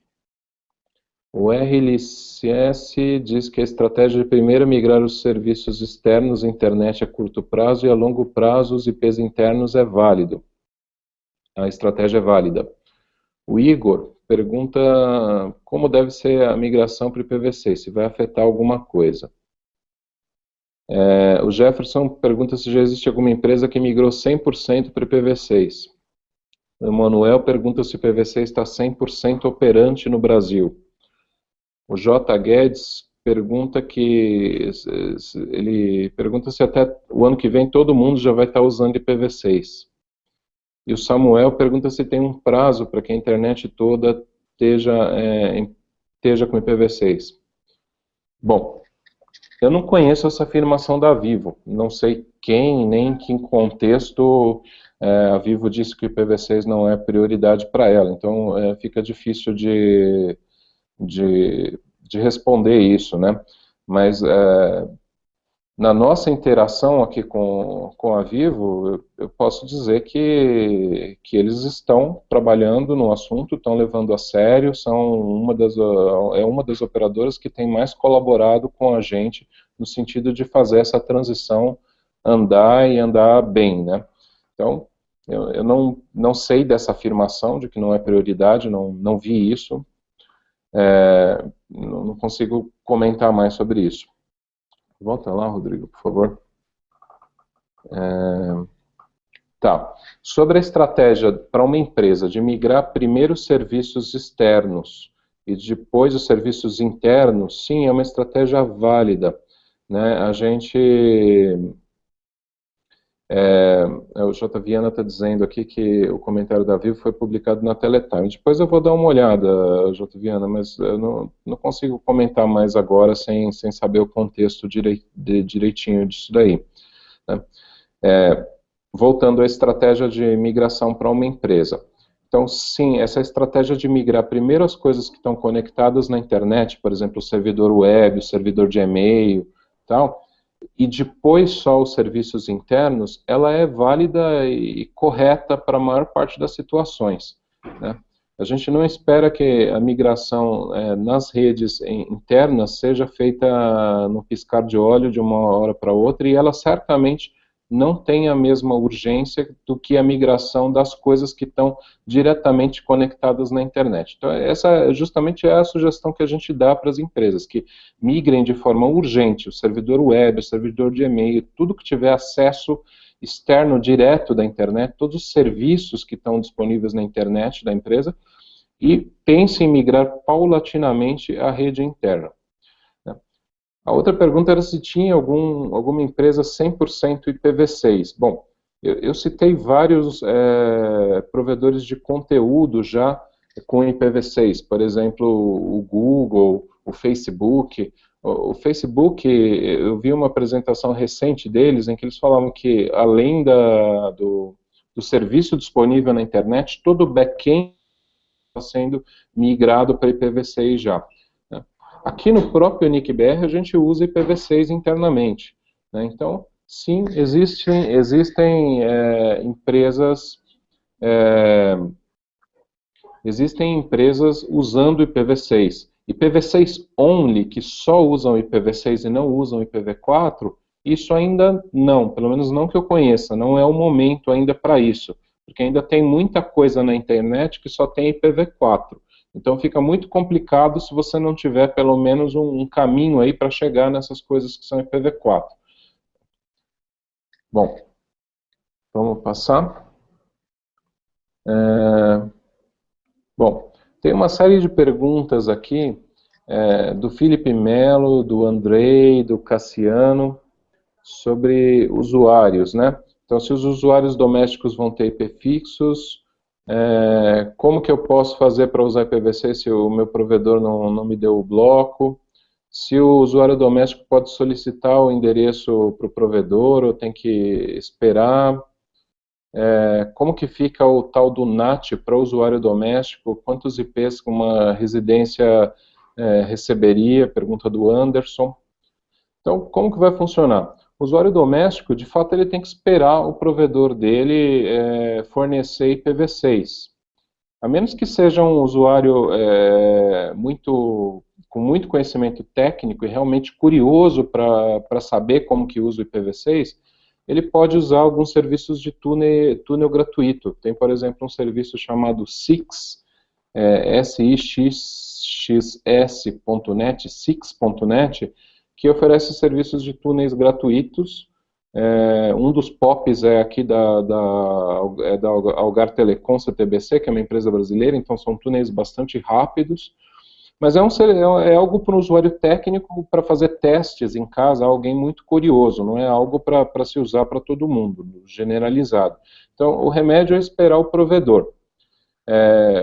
O RLCS diz que a estratégia de primeiro migrar os serviços externos à internet a curto prazo e a longo prazo os IPs internos é válido. A estratégia é válida. O Igor pergunta como deve ser a migração para o IPv6, se vai afetar alguma coisa. O Jefferson pergunta se já existe alguma empresa que migrou 100% para o IPv6. O Emanuel pergunta se o IPv6 está 100% operante no Brasil. O J. Guedes pergunta se até o ano que vem todo mundo já vai estar usando IPv6. E o Samuel pergunta se tem um prazo para que a internet toda esteja com IPv6. Bom, eu não conheço essa afirmação da Vivo, não sei quem, nem em que contexto a Vivo disse que o IPv6 não é prioridade para ela, então fica difícil de responder isso, né? Mas na nossa interação aqui com a Vivo, eu posso dizer que eles estão trabalhando no assunto, estão levando a sério, é uma das operadoras que tem mais colaborado com a gente no sentido de fazer essa transição andar e andar bem, né? Então, eu não sei dessa afirmação de que não é prioridade, não vi isso, não consigo comentar mais sobre isso. Volta lá, Rodrigo, por favor. Tá. Sobre a estratégia para uma empresa de migrar primeiro os serviços externos e depois os serviços internos, sim, é uma estratégia válida, né? A gente... o J. Viana está dizendo aqui que o comentário da Vivo foi publicado na Teletime. Depois eu vou dar uma olhada, J. Viana, mas eu não consigo comentar mais agora sem saber o contexto direitinho disso daí, né? Voltando à estratégia de migração para uma empresa. Então, sim, essa estratégia de migrar primeiro as coisas que estão conectadas na internet, por exemplo, o servidor web, o servidor de e-mail, tal, e depois só os serviços internos, ela é válida e correta para a maior parte das situações, né? A gente não espera que a migração nas redes internas seja feita no piscar de olho de uma hora para outra, e ela certamente não tem a mesma urgência do que a migração das coisas que estão diretamente conectadas na internet. Então, essa justamente é a sugestão que a gente dá para as empresas, que migrem de forma urgente o servidor web, o servidor de e-mail, tudo que tiver acesso externo direto da internet, todos os serviços que estão disponíveis na internet da empresa, e pense em migrar paulatinamente a rede interna. A outra pergunta era se tinha alguma empresa 100% IPv6. Bom, eu citei vários provedores de conteúdo já com IPv6, por exemplo, o Google, o Facebook. O Facebook, eu vi uma apresentação recente deles em que eles falavam que, além do serviço disponível na internet, todo o back-end está sendo migrado para IPv6 já. Aqui no próprio NIC-BR a gente usa IPv6 internamente, né? Então, sim, existem empresas usando IPv6. IPv6 only, que só usam IPv6 e não usam IPv4, isso ainda não, pelo menos não que eu conheça, não é o momento ainda para isso, porque ainda tem muita coisa na internet que só tem IPv4. Então fica muito complicado se você não tiver pelo menos um caminho aí para chegar nessas coisas que são IPv4. Bom, vamos passar. Bom, tem uma série de perguntas aqui, do Felipe Melo, do Andrei, do Cassiano, sobre usuários, né? Então, se os usuários domésticos vão ter IP fixos, como que eu posso fazer para usar IPv6 se o meu provedor não me deu o bloco? Se o usuário doméstico pode solicitar o endereço para o provedor ou tem que esperar? Como que fica o tal do NAT para o usuário doméstico? Quantos IPs uma residência receberia? Pergunta do Anderson. Então, como que vai funcionar? O usuário doméstico, de fato, ele tem que esperar o provedor dele fornecer IPv6. A menos que seja um usuário com muito conhecimento técnico e realmente curioso para saber como que usa o IPv6, ele pode usar alguns serviços de túnel gratuito. Tem, por exemplo, um serviço chamado SIX, sixx.net, six.net, que oferece serviços de túneis gratuitos. Um dos POPs é aqui da Algar Telecom CTBC, que é uma empresa brasileira, então são túneis bastante rápidos, mas é algo para um usuário técnico para fazer testes em casa, alguém muito curioso, não é algo para se usar para todo mundo, generalizado. Então, o remédio é esperar o provedor.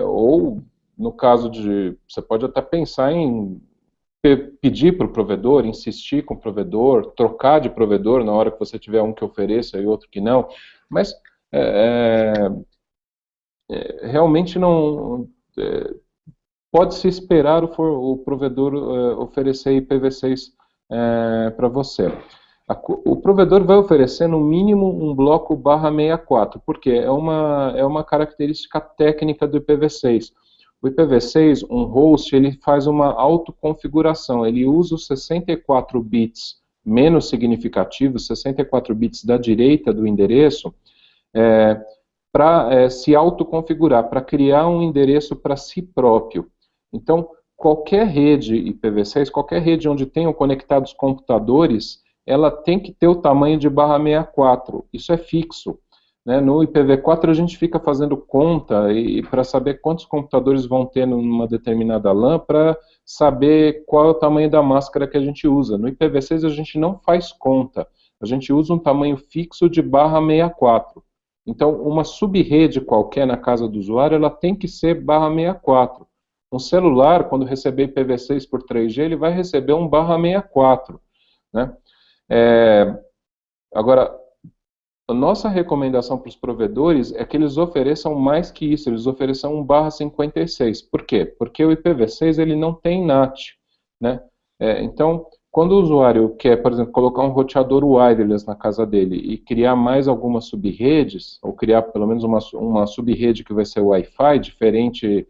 Ou, no caso você pode até pensar em pedir para o provedor, insistir com o provedor, trocar de provedor na hora que você tiver um que ofereça e outro que não, mas realmente não pode-se esperar o provedor oferecer IPv6 para você. O provedor vai oferecer no mínimo um bloco /64, porque é uma característica técnica do IPv6. O IPv6, um host, ele faz uma autoconfiguração, ele usa os 64 bits menos significativos, 64 bits da direita do endereço, para se autoconfigurar, para criar um endereço para si próprio. Então, qualquer rede IPv6, qualquer rede onde tenham conectados computadores, ela tem que ter o tamanho de /64, isso é fixo. Né? No IPv4 a gente fica fazendo conta para saber quantos computadores vão ter numa determinada LAN para saber qual é o tamanho da máscara que a gente usa. No IPv6 a gente não faz conta, a gente usa um tamanho fixo de /64. Então, uma subrede qualquer na casa do usuário, ela tem que ser /64. Um celular, quando receber IPv6 por 3G, ele vai receber um /64. Né? Agora, a nossa recomendação para os provedores é que eles ofereçam mais que isso, eles ofereçam um /56. Por quê? Porque o IPv6 ele não tem NAT. Né? Então, quando o usuário quer, por exemplo, colocar um roteador wireless na casa dele e criar mais algumas subredes, ou criar pelo menos uma subrede que vai ser Wi-Fi, diferente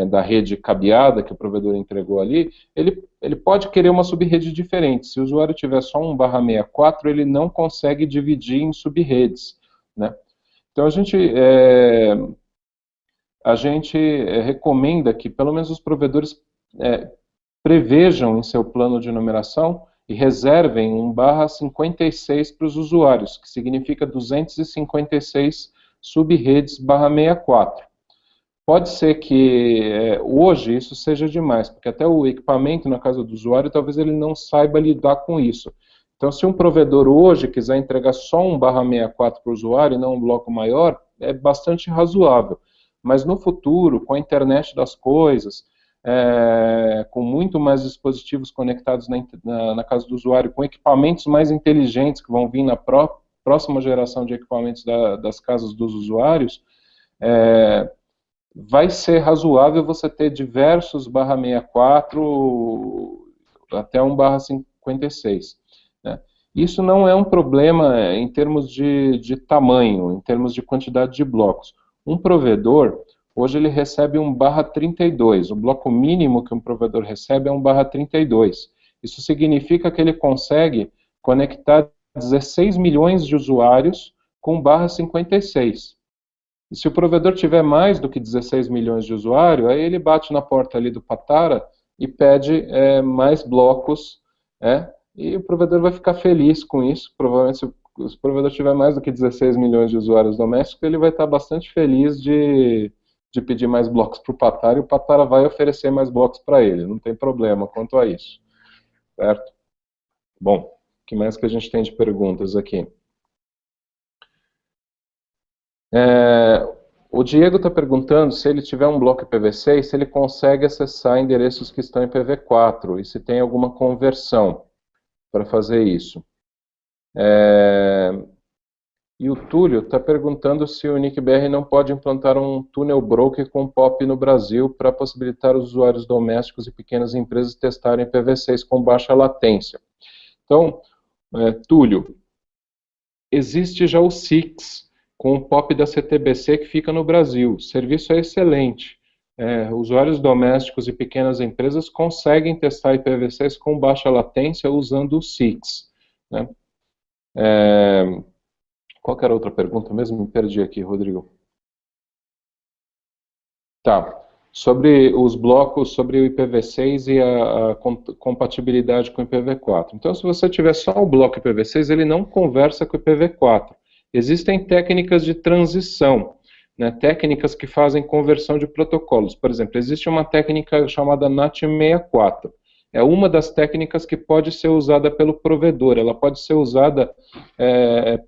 da rede cabeada que o provedor entregou ali, ele pode querer uma subrede diferente. Se o usuário tiver só 1/64, ele não consegue dividir em subredes, né? Então a gente recomenda que pelo menos os provedores prevejam em seu plano de numeração e reservem 1/56 para os usuários, que significa 256 subredes /64. Pode ser que hoje isso seja demais, porque até o equipamento na casa do usuário, talvez ele não saiba lidar com isso. Então, se um provedor hoje quiser entregar só 1/64 para o usuário e não um bloco maior, é bastante razoável. Mas no futuro, com a internet das coisas, com muito mais dispositivos conectados na casa do usuário, com equipamentos mais inteligentes que vão vir na próxima geração de equipamentos das casas dos usuários, vai ser razoável você ter diversos /64 até 1/56. Né? Isso não é um problema em termos de tamanho, em termos de quantidade de blocos. Um provedor, hoje ele recebe 1/32. O bloco mínimo que um provedor recebe é 1/32. Isso significa que ele consegue conectar 16 milhões de usuários com 1/56. E se o provedor tiver mais do que 16 milhões de usuários, aí ele bate na porta ali do Patara e pede mais blocos, e o provedor vai ficar feliz com isso. Provavelmente, se o provedor tiver mais do que 16 milhões de usuários domésticos, ele vai estar bastante feliz de pedir mais blocos para o Patara, e o Patara vai oferecer mais blocos para ele. Não tem problema quanto a isso. Certo? Bom, o que mais que a gente tem de perguntas aqui? O Diego está perguntando se ele tiver um bloco IPv6, se ele consegue acessar endereços que estão em IPv4 e se tem alguma conversão para fazer isso. E o Túlio está perguntando se o NIC-BR não pode implantar um tunnel broker com POP no Brasil para possibilitar os usuários domésticos e pequenas empresas testarem IPv6 com baixa latência. Então, Túlio, existe já o SIX, com o POP da CTBC que fica no Brasil. O serviço é excelente. Usuários domésticos e pequenas empresas conseguem testar IPv6 com baixa latência usando o SIX. Né? Qual que era a outra pergunta mesmo? Me perdi aqui, Rodrigo. Tá. Sobre os blocos, sobre o IPv6 e a compatibilidade com o IPv4. Então, se você tiver só o bloco IPv6, ele não conversa com o IPv4. Existem técnicas de transição, né, técnicas que fazem conversão de protocolos. Por exemplo, existe uma técnica chamada NAT64. É uma das técnicas que pode ser usada pelo provedor. Ela pode ser usada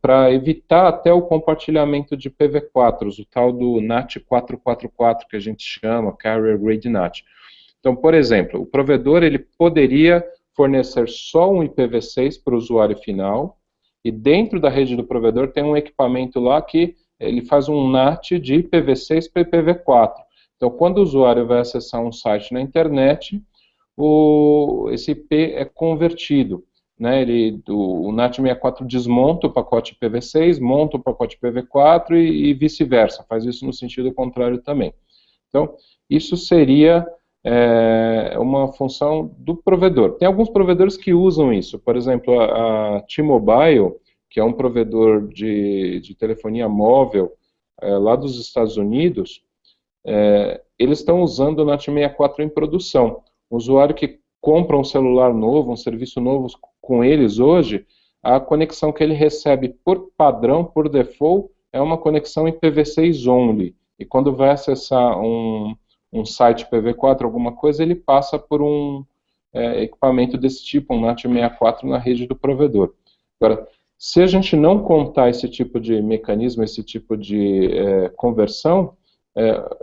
para evitar até o compartilhamento de IPv4, o tal do NAT444 que a gente chama, Carrier Grade NAT. Então, por exemplo, o provedor ele poderia fornecer só um IPv6 para o usuário final, e dentro da rede do provedor tem um equipamento lá que ele faz um NAT de IPv6 para IPv4. Então, quando o usuário vai acessar um site na internet, esse IP é convertido. Né? O NAT64 desmonta o pacote IPv6, monta o pacote IPv4 e vice-versa. Faz isso no sentido contrário também. Então, isso seria uma função do provedor. Tem alguns provedores que usam isso, por exemplo, a T-Mobile, que é um provedor de telefonia móvel lá dos Estados Unidos, eles estão usando o NAT64 em produção. O usuário que compra um celular novo, um serviço novo com eles hoje, a conexão que ele recebe por padrão, por default, é uma conexão IPv6 only. E quando vai acessar um site IPv4, alguma coisa, ele passa por um equipamento desse tipo, um NAT64 na rede do provedor. Agora, se a gente não contar esse tipo de mecanismo, esse tipo de conversão,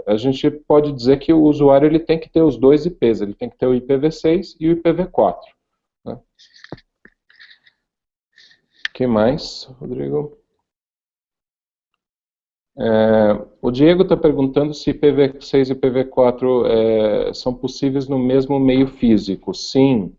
a gente pode dizer que o usuário ele tem que ter os dois IPs, ele tem que ter o IPv6 e o IPv4. Né? O que mais, Rodrigo? O Diego está perguntando se IPv6 e IPv4 são possíveis no mesmo meio físico. Sim,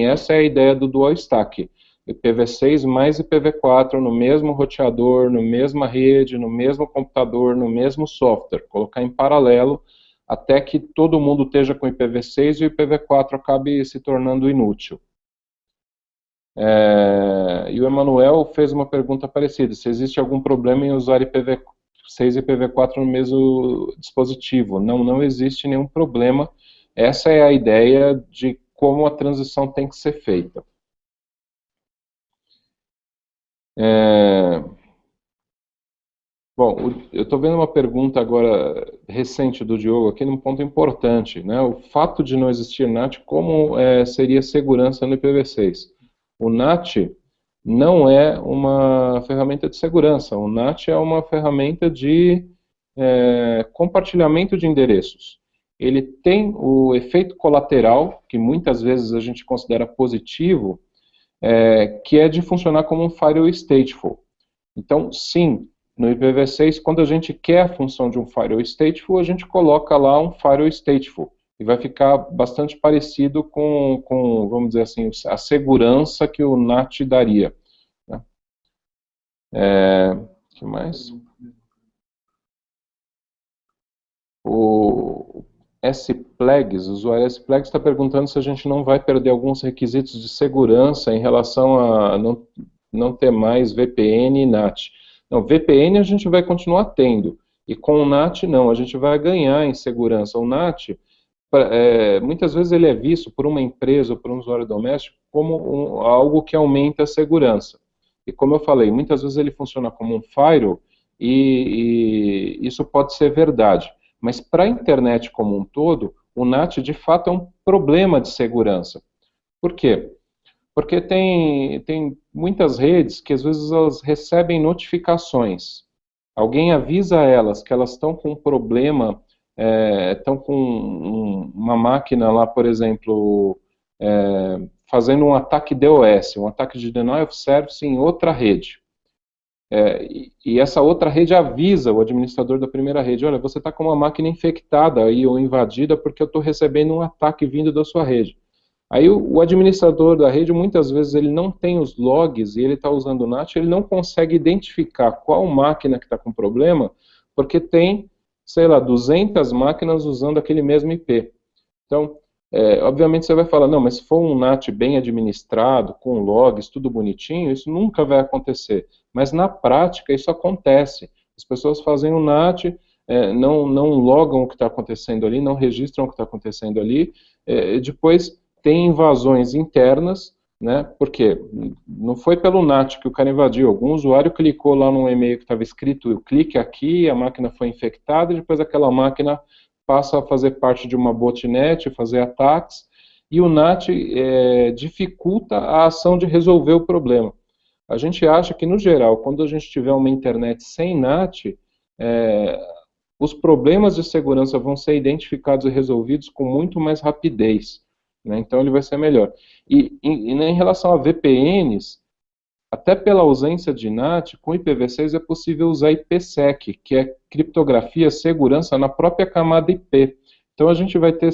essa é a ideia do Dual Stack. IPv6 mais IPv4 no mesmo roteador, na mesma rede, no mesmo computador, no mesmo software. Colocar em paralelo até que todo mundo esteja com IPv6 e o IPv4 acabe se tornando inútil. E o Emanuel fez uma pergunta parecida, se existe algum problema em usar IPv6 e IPv4 no mesmo dispositivo. Não, não existe nenhum problema. Essa é a ideia de como a transição tem que ser feita. Bom, eu estou vendo uma pergunta agora recente do Diogo aqui num ponto importante, né? O fato de não existir NAT, como seria segurança no IPv6? O NAT não é uma ferramenta de segurança, o NAT é uma ferramenta de compartilhamento de endereços. Ele tem o efeito colateral, que muitas vezes a gente considera positivo, que é de funcionar como um firewall stateful. Então, sim, no IPv6, quando a gente quer a função de um firewall stateful, a gente coloca lá um firewall stateful. E vai ficar bastante parecido com, vamos dizer assim, a segurança que o NAT daria. Né? O que mais? O SPLEGS, o usuário SPLEGS está perguntando se a gente não vai perder alguns requisitos de segurança em relação a não ter mais VPN e NAT. Não, VPN a gente vai continuar tendo, e com o NAT não, a gente vai ganhar em segurança. O NAT, muitas vezes ele é visto por uma empresa ou por um usuário doméstico como algo que aumenta a segurança. E como eu falei, muitas vezes ele funciona como um firewall, e isso pode ser verdade. Mas para a internet como um todo, o NAT de fato é um problema de segurança. Por quê? Porque tem muitas redes que às vezes elas recebem notificações. Alguém avisa elas que elas estão com um problema, estão com uma máquina lá, por exemplo, fazendo um ataque DOS, um ataque de Denial of Service em outra rede. E essa outra rede avisa o administrador da primeira rede, olha, você está com uma máquina infectada aí, ou invadida porque eu estou recebendo um ataque vindo da sua rede. Aí o administrador da rede, muitas vezes, ele não tem os logs e ele está usando o NAT, ele não consegue identificar qual máquina que está com problema, porque tem, sei lá, 200 máquinas usando aquele mesmo IP. Então, obviamente você vai falar, não, mas se for um NAT bem administrado, com logs, tudo bonitinho, isso nunca vai acontecer. Mas na prática isso acontece. As pessoas fazem um NAT, não logam o que está acontecendo ali, não registram o que está acontecendo ali, depois tem invasões internas, né, porque não foi pelo NAT que o cara invadiu, algum usuário clicou lá num e-mail que estava escrito, clique aqui, a máquina foi infectada, e depois aquela máquina passa a fazer parte de uma botnet, fazer ataques, e o NAT dificulta a ação de resolver o problema. A gente acha que, no geral, quando a gente tiver uma internet sem NAT, os problemas de segurança vão ser identificados e resolvidos com muito mais rapidez. Né? Então ele vai ser melhor. E em relação a VPNs, até pela ausência de NAT, com IPv6 é possível usar IPsec, que é criptografia, segurança na própria camada IP. Então a gente vai ter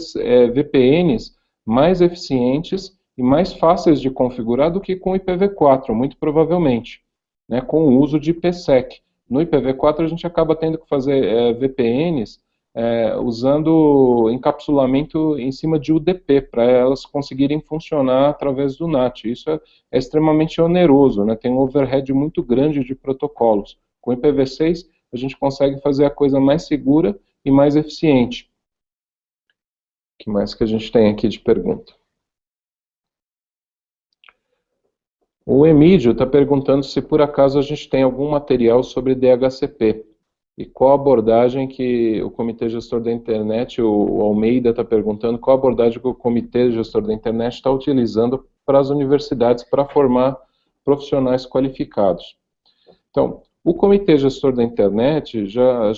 VPNs mais eficientes e mais fáceis de configurar do que com IPv4, muito provavelmente, né, com o uso de IPsec. No IPv4 a gente acaba tendo que fazer VPNs usando encapsulamento em cima de UDP, para elas conseguirem funcionar através do NAT. Isso é extremamente oneroso, né? Tem um overhead muito grande de protocolos. Com IPv6, a gente consegue fazer a coisa mais segura e mais eficiente. O que mais que a gente tem aqui de pergunta? O Emílio está perguntando se por acaso a gente tem algum material sobre DHCP. E qual a abordagem que o Comitê Gestor da Internet, o Almeida está perguntando, qual a abordagem que o Comitê Gestor da Internet está utilizando para as universidades para formar profissionais qualificados. Então, o Comitê Gestor da Internet já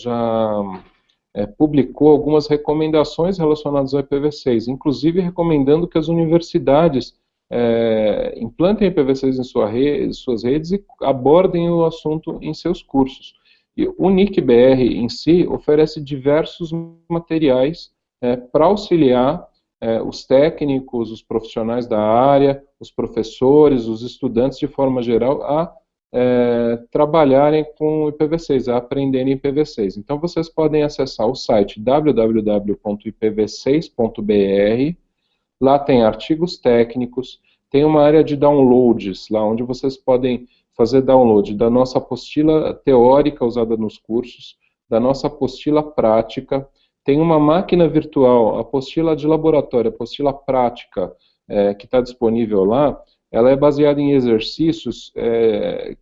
publicou algumas recomendações relacionadas ao IPv6, inclusive recomendando que as universidades implantem IPv6 em suas redes e abordem o assunto em seus cursos. E o NIC-BR em si oferece diversos materiais para auxiliar os técnicos, os profissionais da área, os professores, os estudantes de forma geral a trabalharem com IPv6, a aprenderem IPv6. Então vocês podem acessar o site www.ipv6.br, lá tem artigos técnicos, tem uma área de downloads, lá onde vocês podem fazer download da nossa apostila teórica usada nos cursos, da nossa apostila prática, tem uma máquina virtual, a apostila de laboratório, a apostila prática, que está disponível lá. Ela é baseada em exercícios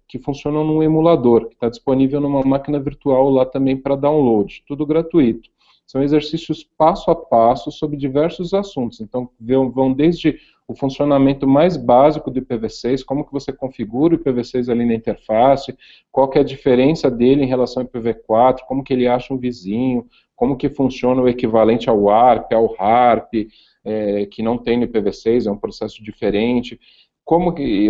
que funcionam num emulador, que está disponível numa máquina virtual lá também para download, tudo gratuito. São exercícios passo a passo sobre diversos assuntos, então vão desde o funcionamento mais básico do IPv6, como que você configura o IPv6 ali na interface, qual que é a diferença dele em relação ao IPv4, como que ele acha um vizinho, como que funciona o equivalente ao ARP, ao RARP, que não tem no IPv6, é um processo diferente,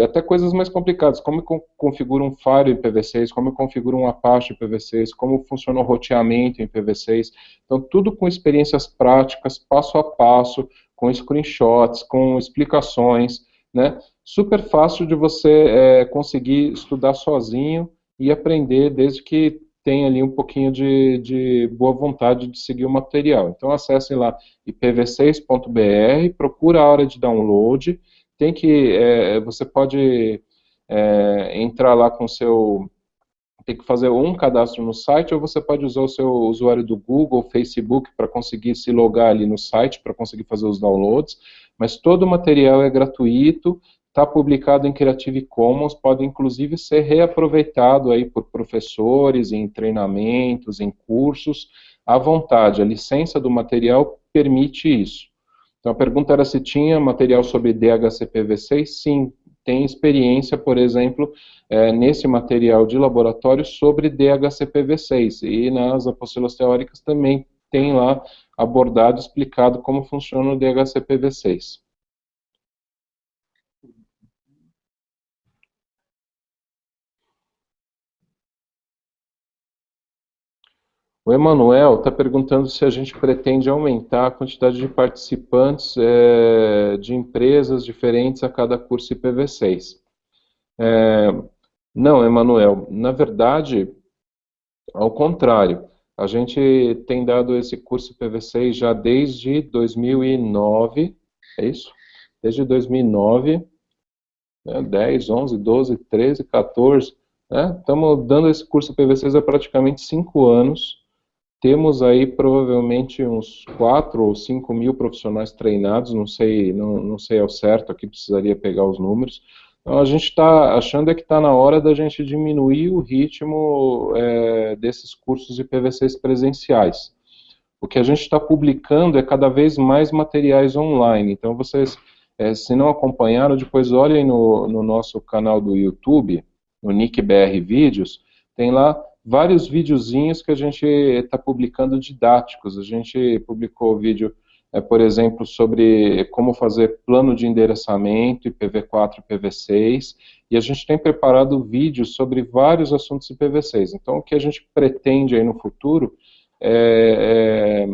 até coisas mais complicadas, como eu configuro um Fire IPv6, como eu configuro um Apache IPv6, como funciona o roteamento em IPv6, então tudo com experiências práticas, passo a passo, com screenshots, com explicações, né? Super fácil de você conseguir estudar sozinho e aprender, desde que tenha ali um pouquinho de boa vontade de seguir o material. Então acessem lá ipv6.br, procura a hora de download, você pode entrar lá com tem que fazer um cadastro no site, ou você pode usar o seu usuário do Google, Facebook, para conseguir se logar ali no site, para conseguir fazer os downloads, mas todo o material é gratuito, está publicado em Creative Commons, pode inclusive ser reaproveitado aí por professores, em treinamentos, em cursos, à vontade, a licença do material permite isso. Então a pergunta era se tinha material sobre DHCPv6, sim, tem experiência, por exemplo, nesse material de laboratório sobre DHCPv6, e nas apostilas teóricas também tem lá abordado, explicado como funciona o DHCPv6. O Emanuel está perguntando se a gente pretende aumentar a quantidade de participantes de empresas diferentes a cada curso IPv6. Não, Emanuel, na verdade, ao contrário, a gente tem dado esse curso IPv6 já desde 2009, é isso? Desde 2009, 10, 11, 12, 13, 14, estamos dando esse curso IPv6 há praticamente 5 anos, temos aí provavelmente uns 4 ou 5 mil profissionais treinados, não sei ao certo, aqui precisaria pegar os números. Então a gente está achando que está na hora da gente diminuir o ritmo desses cursos IPv6 presenciais. O que a gente está publicando é cada vez mais materiais online, então vocês, se não acompanharam, depois olhem no nosso canal do YouTube, no NICBR Vídeos, tem lá vários videozinhos que a gente está publicando didáticos. A gente publicou vídeo, por exemplo, sobre como fazer plano de endereçamento, IPv4 e IPv6, e a gente tem preparado vídeos sobre vários assuntos IPv6. Então, o que a gente pretende aí no futuro é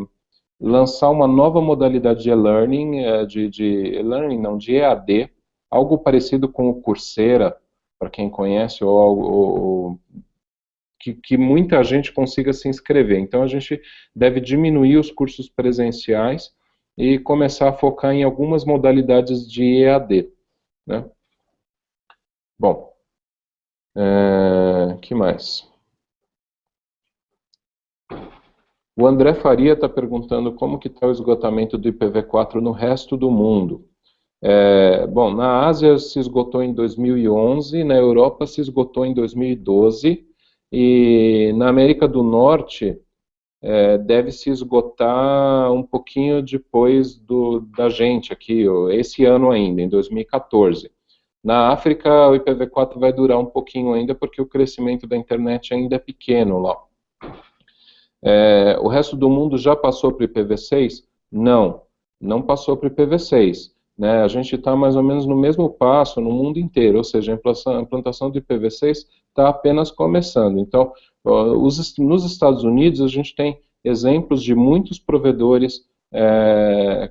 lançar uma nova modalidade de e-learning, de EAD, algo parecido com o Coursera, para quem conhece, ou que muita gente consiga se inscrever. Então a gente deve diminuir os cursos presenciais e começar a focar em algumas modalidades de EAD. Né? Bom, que mais? O André Faria está perguntando como que está o esgotamento do IPv4 no resto do mundo. Bom, na Ásia se esgotou em 2011, na Europa se esgotou em 2012, e na América do Norte deve se esgotar um pouquinho depois da gente aqui, esse ano ainda, em 2014. Na África o IPv4 vai durar um pouquinho ainda, porque o crescimento da internet ainda é pequeno lá. O resto do mundo já passou para o IPv6? Não passou para o IPv6. Né? A gente está mais ou menos no mesmo passo no mundo inteiro, ou seja, a implantação do IPv6 está apenas começando. Então, nos Estados Unidos, a gente tem exemplos de muitos provedores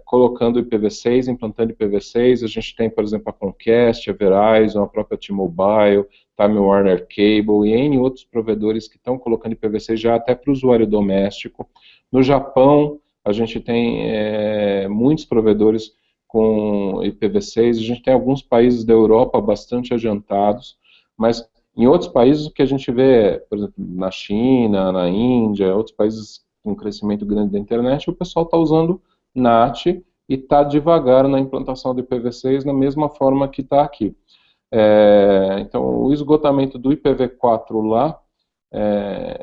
colocando IPv6, implantando IPv6. A gente tem, por exemplo, a Comcast, a Verizon, a própria T-Mobile, Time Warner Cable e N outros provedores que estão colocando IPv6 já até para o usuário doméstico. No Japão, a gente tem muitos provedores com IPv6, a gente tem alguns países da Europa bastante adiantados, mas em outros países o que a gente vê, por exemplo, na China, na Índia, outros países com crescimento grande da internet, o pessoal está usando NAT e está devagar na implantação do IPv6 da mesma forma que está aqui. Então, o esgotamento do IPv4 lá,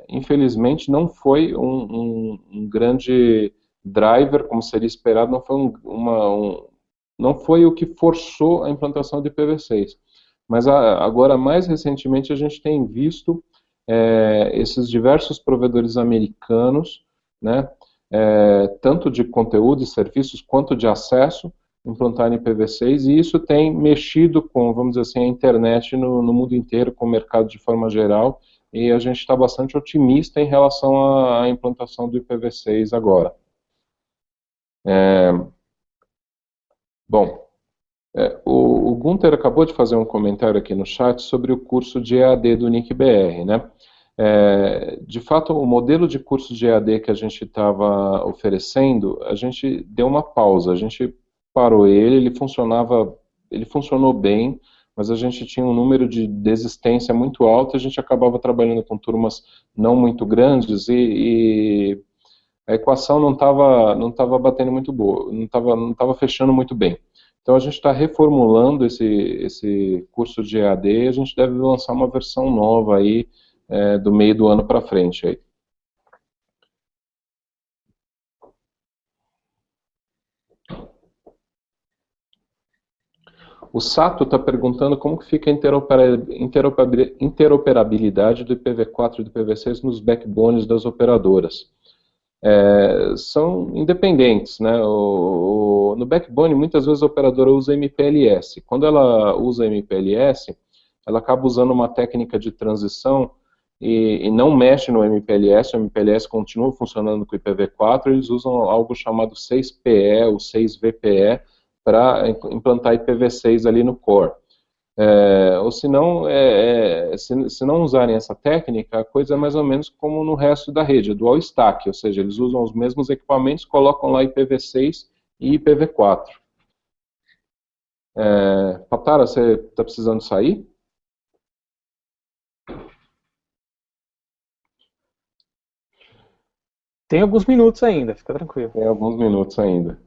infelizmente, não foi um grande driver, como seria esperado, não foi o que forçou a implantação do IPv6. Mas agora, mais recentemente, a gente tem visto esses diversos provedores americanos, né, tanto de conteúdo e serviços quanto de acesso, implantarem IPv6, e isso tem mexido com, vamos dizer assim, a internet no mundo inteiro, com o mercado de forma geral, e a gente está bastante otimista em relação à implantação do IPv6 agora. Bom, o Gunther acabou de fazer um comentário aqui no chat sobre o curso de EAD do NIC-BR, né? De fato, o modelo de curso de EAD que a gente estava oferecendo, a gente deu uma pausa, a gente parou ele funcionou bem, mas a gente tinha um número de desistência muito alto, a gente acabava trabalhando com turmas não muito grandes e a equação não estava batendo muito boa, não estava fechando muito bem. Então a gente está reformulando esse curso de EAD e a gente deve lançar uma versão nova aí do meio do ano para frente. Aí. O Sato está perguntando como que fica a interoperabilidade do IPv4 e do IPv6 nos backbones das operadoras. São independentes, né? No backbone, muitas vezes a operadora usa MPLS. Quando ela usa MPLS, ela acaba usando uma técnica de transição e não mexe no MPLS, o MPLS continua funcionando com o IPv4, eles usam algo chamado 6PE ou 6VPE para implantar IPv6 ali no core. Ou se não usarem essa técnica, a coisa é mais ou menos como no resto da rede, dual stack, ou seja, eles usam os mesmos equipamentos, colocam lá IPv6 e IPv4. Patara, você está precisando sair? Tem alguns minutos ainda, fica tranquilo. Tem alguns minutos ainda.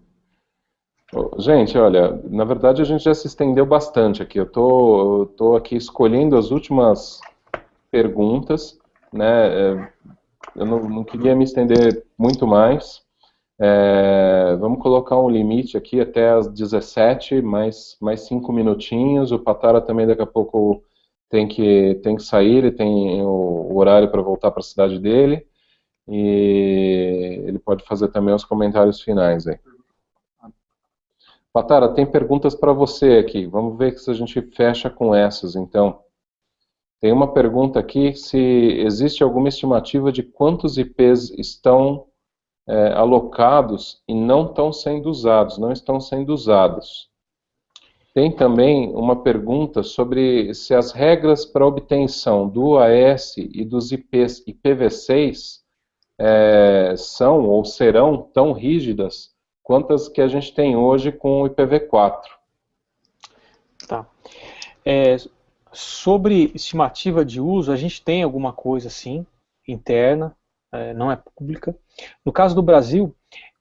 Gente, olha, na verdade a gente já se estendeu bastante aqui. Eu tô aqui escolhendo as últimas perguntas, né? Eu não queria me estender muito mais. Vamos colocar um limite aqui até às 17, mais 5 minutinhos. O Patara também daqui a pouco tem que sair, ele tem o horário para voltar para a cidade dele. E ele pode fazer também os comentários finais aí. Patara, tem perguntas para você aqui. Vamos ver se a gente fecha com essas, então. Tem uma pergunta aqui, se existe alguma estimativa de quantos IPs estão alocados e não estão sendo usados. Tem também uma pergunta sobre se as regras para obtenção do AS e dos IPs IPv6 são ou serão tão rígidas quanto as que a gente tem hoje com o IPv4. Tá. Sobre estimativa de uso, a gente tem alguma coisa assim, interna, não é pública. No caso do Brasil,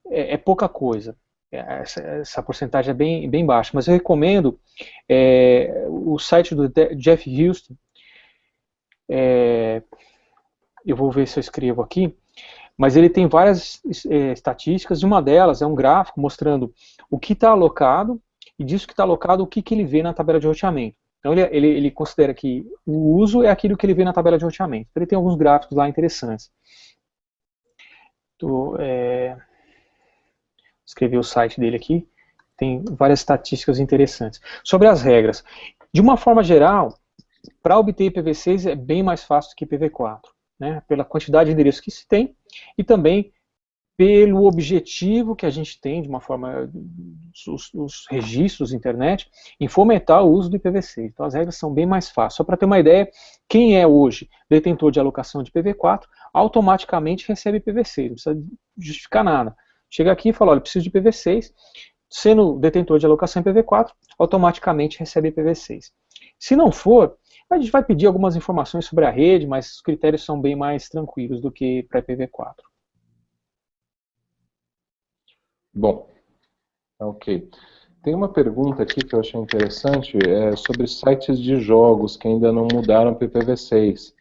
é pouca coisa. Essa porcentagem é bem baixa, mas eu recomendo o site do Jeff Houston. Eu vou ver se eu escrevo aqui. Mas ele tem várias estatísticas, e uma delas é um gráfico mostrando o que está alocado, e disso que está alocado, o que ele vê na tabela de roteamento. Então ele considera que o uso é aquilo que ele vê na tabela de roteamento. Então ele tem alguns gráficos lá interessantes. Escrevi o site dele aqui, tem várias estatísticas interessantes. Sobre as regras, de uma forma geral, para obter IPv6 é bem mais fácil do que IPv4. Né, pela quantidade de endereços que se tem, e também pelo objetivo que a gente tem, de uma forma, os registros da internet, em fomentar o uso do IPv6. Então as regras são bem mais fáceis. Só para ter uma ideia, quem é hoje detentor de alocação de IPv4, automaticamente recebe IPv6, não precisa justificar nada. Chega aqui e fala, olha, preciso de IPv6, sendo detentor de alocação IPv4, automaticamente recebe IPv6. Se não for, a gente vai pedir algumas informações sobre a rede, mas os critérios são bem mais tranquilos do que para IPv4. Bom, ok. Tem uma pergunta aqui que eu achei interessante, sobre sites de jogos que ainda não mudaram para IPv6.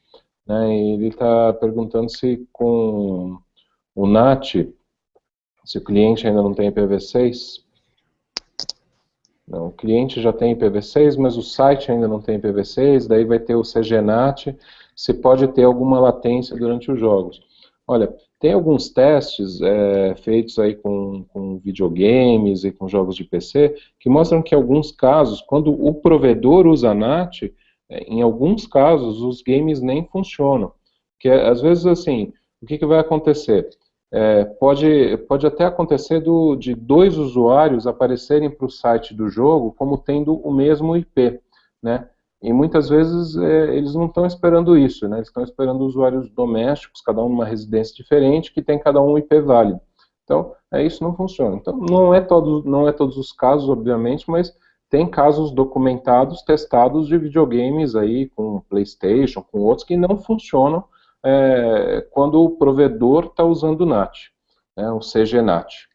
Né? E ele está perguntando se com o NAT, se o cliente ainda não tem IPv6. Não, o cliente já tem IPv6, mas o site ainda não tem IPv6, daí vai ter o CGNAT, se pode ter alguma latência durante os jogos. Olha, tem alguns testes feitos aí com videogames e com jogos de PC, que mostram que em alguns casos, quando o provedor usa NAT, em alguns casos os games nem funcionam. Porque às vezes assim, o que vai acontecer? Pode até acontecer de dois usuários aparecerem para o site do jogo como tendo o mesmo IP, né? E muitas vezes eles não estão esperando isso, né? Eles estão esperando usuários domésticos, cada um numa residência diferente, que tem cada um IP válido. Então, isso não funciona. Então, não é todos os casos, obviamente, mas tem casos documentados, testados de videogames aí com PlayStation, com outros que não funcionam quando o provedor está usando o NAT, né, o CGNAT.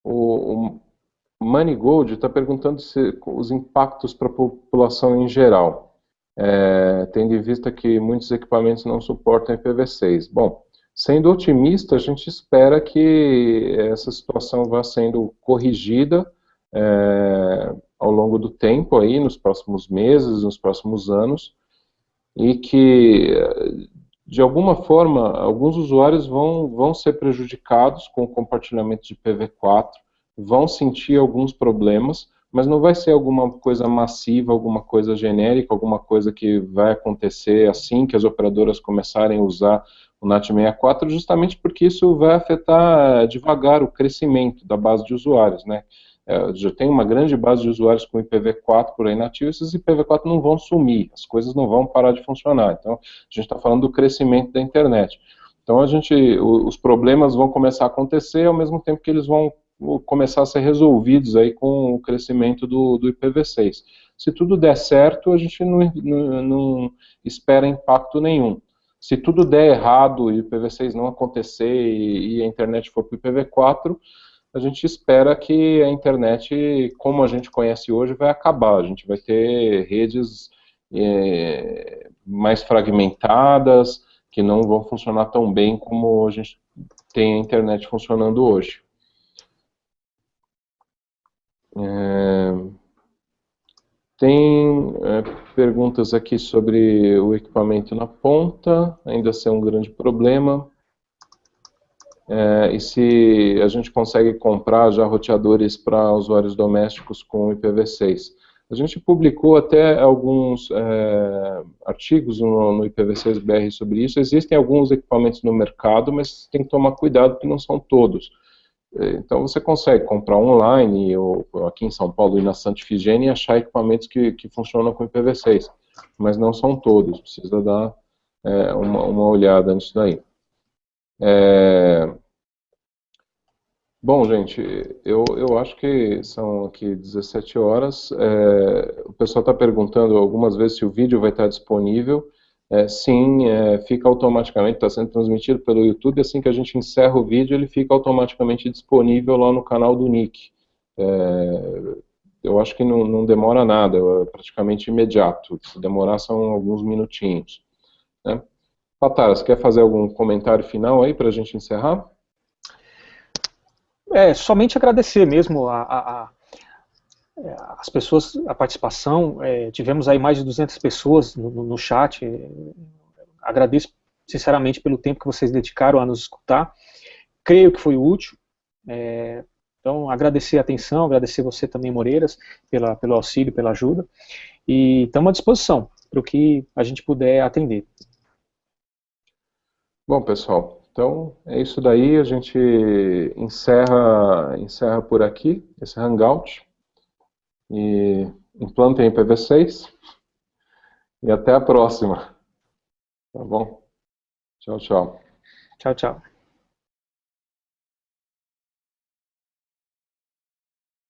O Moneygold está perguntando se os impactos para a população em geral, tendo em vista que muitos equipamentos não suportam IPv6. Bom, sendo otimista, a gente espera que essa situação vá sendo corrigida ao longo do tempo, aí, nos próximos meses, nos próximos anos, e que, de alguma forma, alguns usuários vão ser prejudicados com o compartilhamento de IPv4, vão sentir alguns problemas, mas não vai ser alguma coisa massiva, alguma coisa genérica, alguma coisa que vai acontecer assim que as operadoras começarem a usar o NAT64, justamente porque isso vai afetar devagar o crescimento da base de usuários, né? Já tem uma grande base de usuários com IPv4 por aí nativo, esses IPv4 não vão sumir, as coisas não vão parar de funcionar. Então, a gente está falando do crescimento da internet. Então, os problemas vão começar a acontecer ao mesmo tempo que eles vão começar a ser resolvidos aí com o crescimento do IPv6. Se tudo der certo, a gente não espera impacto nenhum. Se tudo der errado e o IPv6 não acontecer e a internet for para o IPv4, a gente espera que a internet, como a gente conhece hoje, vai acabar. A gente vai ter redes mais fragmentadas, que não vão funcionar tão bem como a gente tem a internet funcionando hoje. Tem perguntas aqui sobre o equipamento na ponta, ainda ser um grande problema. E se a gente consegue comprar já roteadores para usuários domésticos com IPv6. A gente publicou até alguns artigos no IPv6BR sobre isso. Existem alguns equipamentos no mercado, mas tem que tomar cuidado porque não são todos. Então você consegue comprar online, ou aqui em São Paulo ir na Santa Ifigênia e achar equipamentos que funcionam com IPv6, mas não são todos, precisa dar uma olhada nisso daí. Bom, gente, eu acho que são aqui 17 horas. O pessoal está perguntando algumas vezes se o vídeo vai estar disponível. Sim, fica automaticamente, está sendo transmitido pelo YouTube. Assim que a gente encerra o vídeo, ele fica automaticamente disponível lá no canal do Nick. Eu acho que não demora nada, é praticamente imediato. Se demorar, são alguns minutinhos. Né? Patara, você quer fazer algum comentário final aí para a gente encerrar? Somente agradecer mesmo as pessoas, a participação. Tivemos aí mais de 200 pessoas no chat. Agradeço sinceramente pelo tempo que vocês dedicaram a nos escutar. Creio que foi útil. Então, agradecer a atenção, agradecer você também, Moreiras, pelo auxílio, pela ajuda. E estamos à disposição para o que a gente puder atender. Bom, pessoal, então é isso daí. A gente encerra por aqui esse Hangout. E implantem IPv6. E até a próxima. Tá bom? Tchau, tchau. Tchau, tchau.